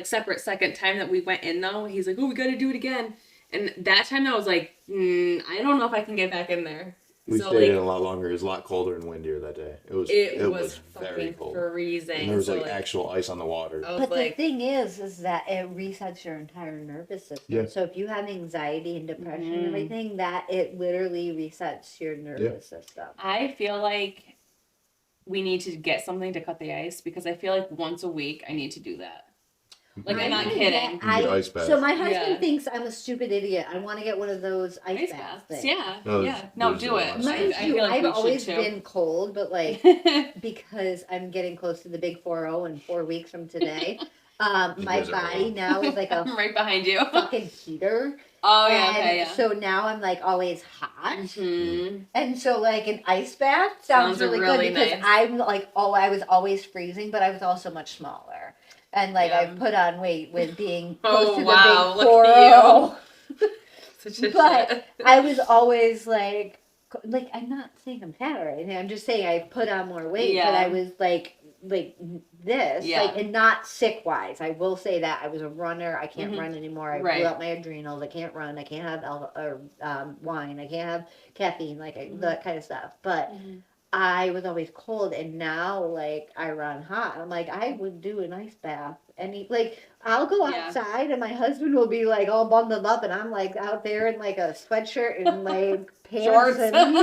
separate second time that we went in though, he's like, oh, we got to do it again. And that time I was like, I don't know if I can get back in there. we So, stayed like, in a lot longer. It was a lot colder and windier that day. It was very fucking cold. freezing. And there was So, like actual ice on the water. I was But like, the thing is that it resets your entire nervous system. Yeah. So if you have anxiety and depression and Mhm. everything, that it literally resets your nervous system. I feel like we need to get something to cut the ice because I feel like once a week I need to do that. Like, I'm not wanna kidding. get- You get ice baths. So my husband Yeah. thinks I'm a stupid idiot. I want to get one of those ice Ice bath baths. things. Yeah. No, Yeah. there's- No, there's do a it. lot of Mind I you, feel like I've we always should too. been cold, but like because I'm getting close to the big 4-0 in 4 weeks from today, my guys are body old. now is like a I'm right behind you. fucking heater. Oh yeah. And Okay. Yeah. so now I'm like always hot. Mhm. And so like an ice bath sounds Sounds really, really good because nice. I'm like, I was always freezing, but I was also much smaller. And like Yeah. I've put on weight with being Oh, close to wow, the big look at 4-0. Such a But shit. I was always like I'm not saying I'm fat or anything. I'm just saying I put on more weight, but Yeah. I was like this, Yeah. like, and not sick wise. I will say that I was a runner. I can't Mhm. run anymore. I Right. blew out my adrenals. I can't run. I can't have wine. I can't have caffeine, like that kind of stuff. But Mhm. I was always cold, and now like I run hot. I'm like I would do an ice bath, and I'll go Yeah. outside, and my husband will be like all bundled up, and I'm like out there in like a sweatshirt and like pants, Shorts. and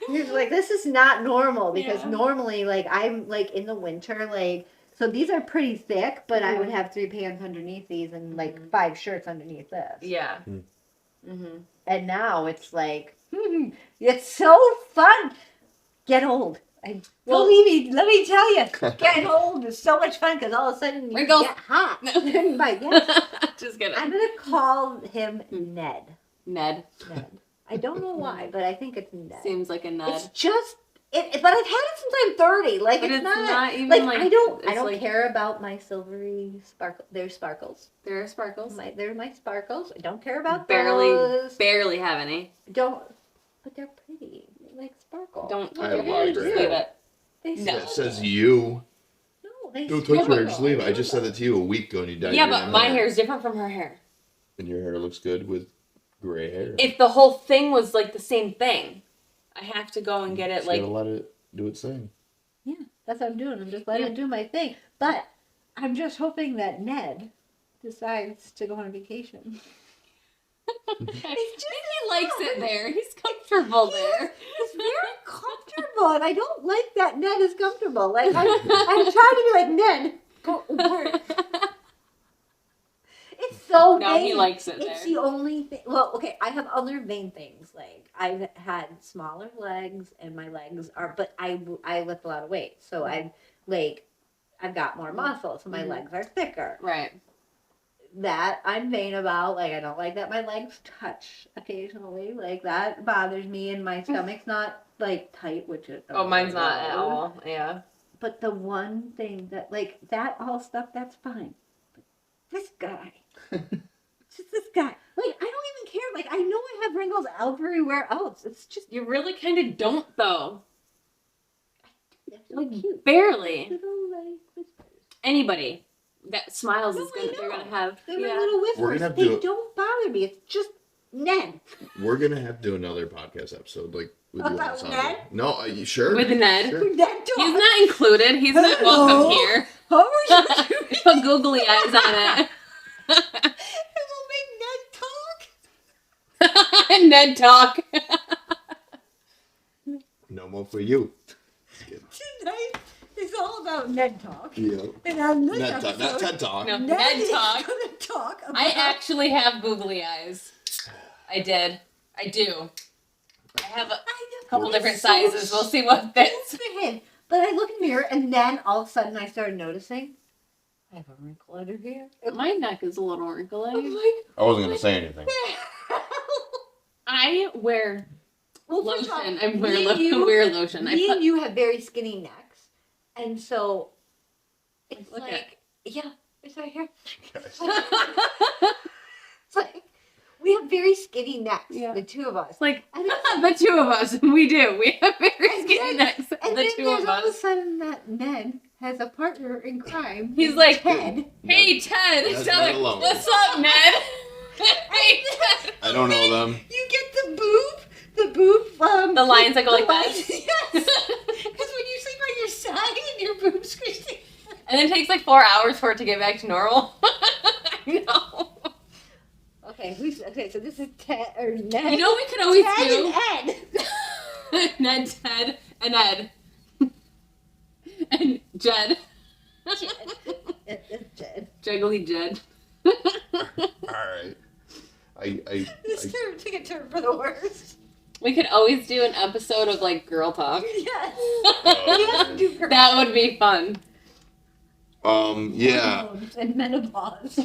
he's like, this is not normal because Yeah. normally like I'm like in the winter like. So these are pretty thick, but I would Mhm. have 3 pants underneath these and like Mhm. 5 shirts underneath this. Yeah. Mm. Mm-hmm. And now it's like, it's so fun. Get old. Well- Believe me, let me tell you, getting old is so much fun because all of a sudden you Wrinkles. get hot. But yes, Just kidding. I'm gonna call him Ned. Ned. Ned. I don't know why, but I think it's Ned. Seems like a Ned. It's just but I've had it since I'm 30. Like But it's it's not, not even, like, like, I don't it's like- care about my silvery sparkle. They're sparkles. There are sparkles. They're my sparkles. I don't care about barely, those. barely have any. Don't. But they're pretty. They like sparkle. Don't. I have a They lot of do. gray Leave hair. it. They No. It says you. No, they Don't touch my hair. Just sparkle. leave it. I just said that to you a week ago and you dyed Yeah, your but my hair is different from her hair. And your hair looks good with gray hair. If the whole thing was like the same thing, I have to go and get it Just like. gotta let it do its thing. Yeah, that's what I'm doing. I'm just letting it do my thing. But I'm just hoping that Ned decides to go on a vacation. He likes it there. He's comfortable there. It's very comfortable, and I don't like that Ned is comfortable. Like I'm trying to be like Ned. Go work. It's so Now vain. he likes it It's there. the only thing. Well, okay, I have other vain things. Like I've had smaller legs, and my legs are. But I lift a lot of weight, so I've got more muscle, so my legs are thicker. Right. That I'm vain about. Like I don't like that my legs touch occasionally. Like that bothers me, and my stomach's not like tight, which is. Oh, mine's not at all. Yeah. But the one thing that like that all stuff that's fine. But this guy. Just this guy. Like, I don't even care. Like, I know I have wrinkles everywhere else. It's just You really kind of don't, though. that's so cute. Barely. Little, like, whispers. Anybody that smiles No, is gonna. I They're know. gonna have. They're Yeah. my little We're whispers. gonna have They to- don't bother me. It's just Ned. We're gonna have to do another podcast episode, like with you, About Alessandra. Ned? No, are you sure? With Ned. Sure. Ned He's talk. not included. He's not Hello? welcome here. How are you doing? Put googly eyes on it. It will make Ned talk. Ned talk. No more for you. Tonight is all about Ned talk. Yeah. And on this Ned talk, episode, not TED talk. No. Ned Ned is talk. gonna talk about. I actually have googly eyes. I did. I do. I have a couple I'm different so sizes. We'll see what fits. for him. But I look in the mirror, and then all of a sudden I started noticing I have a wrinkle under here. My neck is a little I'm wrinkly. like, I wasn't gonna say anything. I wear well, first of all, lotion. I wear, me and you- wear lotion. I Me put, and you have very skinny necks, and so it's Look like, at- yeah, it's right here. Guys. It's like we have very skinny necks, Yeah. the two of us. like And then, the two of us. We do. We have very And skinny then- necks. and The then two there's of all of a us. sudden that Ned has a partner in crime. He's like, Ted. hey Ted, That's tell not me, alone. what's up, Ned? Hey Ted. I don't know them. You get the boob. The lines that go like that. Yes. Because when you sleep on your side and your boobs squishing. And then it takes like 4 hours for it to get back to normal. No. Okay, so this is Ted or Ned. You know what we could always Ted do? and Ed. Ned, Ted, and Ed. And Jed. It's Ted. Juggly Jed. Alright. This term took a turn for the worst. We could always do an episode of like girl talk. Yes. Oh, We have to do girl That would be fun. yeah. hormones and menopause.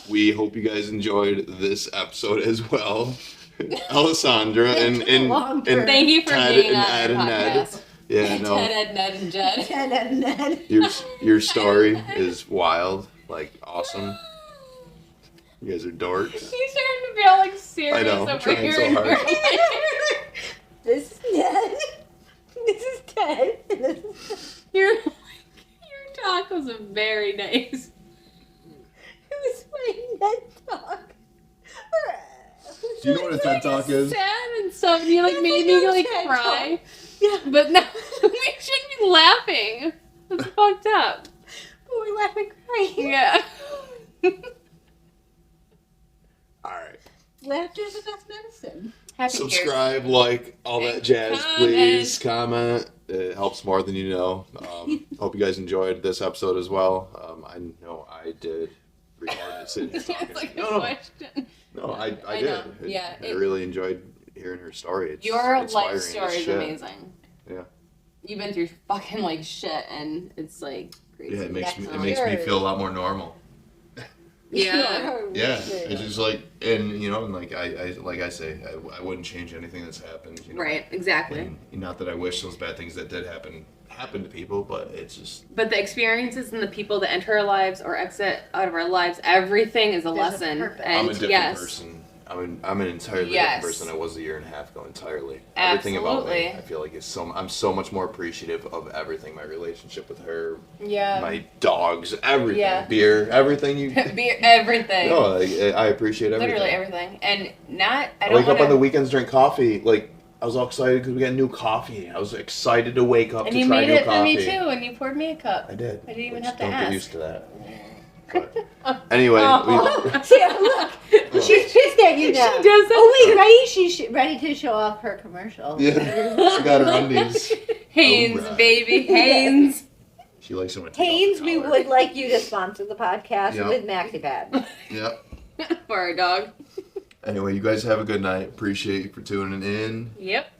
We hope you guys enjoyed this episode as well. Alessandra and Thank you for Ted being and on Ed our and Ned. podcast. Yeah, no. Ted, Ed, Ned, and Jed. Ted and Ned. Your story is wild, like awesome. You guys are dorks. He's starting to feel like serious I know, I'm over trying here. so hard. This is Ned. This is Ted. And this is Your talk was very nice. who's my Ned talk. Do you know what a TED Talk is? Sad and stuff. And you like It's made like me a like TED cry. Yeah. But no, we shouldn't be laughing. That's fucked up. But we laugh and cry. Yeah. Alright. Laughter's the best medicine. Happy Subscribe, like, all that jazz, Comment. please. Comment. It helps more than you know. Hope you guys enjoyed this episode as well. I know I did. Retarded sitting here talking. It's like a No, question. I I did. know. Yeah, I it- really enjoyed hearing her story. It's Your inspiring life as story is shit. amazing. Yeah. You've been through fucking like shit, and it's like crazy. Yeah, it makes me That's feel a lot more normal. Yeah. Yeah, it's just like, and you know, and like I say, I wouldn't change anything that's happened. You know? Right. Exactly. And not that I wish those bad things that did happen to people, but it's just But the experiences and the people that enter our lives or exit out of our lives, everything is a There's a lesson. purpose. And I'm a different yes, person. I'm an entirely Yes. different person I was a year and a half ago. Entirely. Absolutely. Everything about me, I feel like I'm so much more appreciative of everything. My relationship with her, yeah, my dogs, everything, Yeah. beer, everything. You Beer, everything, no, I appreciate everything. literally everything, and not. I I don't wake up wanna, on the weekends, drink coffee. Like I was all excited because we got new coffee. I was excited to wake up and to you try made new it coffee. for me too, and you poured me a cup. I did. I didn't even Which have to don't ask. get used to that. But anyway, Oh. See, look. She's pissed at you now. She does that. Oh, wait, right? She's ready to show off her commercial. yeah, she got her undies. Hanes, Alright. baby, Hanes. She likes it when I take off Haynes, the we collar. would like you to sponsor the podcast Yeah. with MaxiPad. Yep. For our dog. Anyway, you guys have a good night. Appreciate you for tuning in. Yep.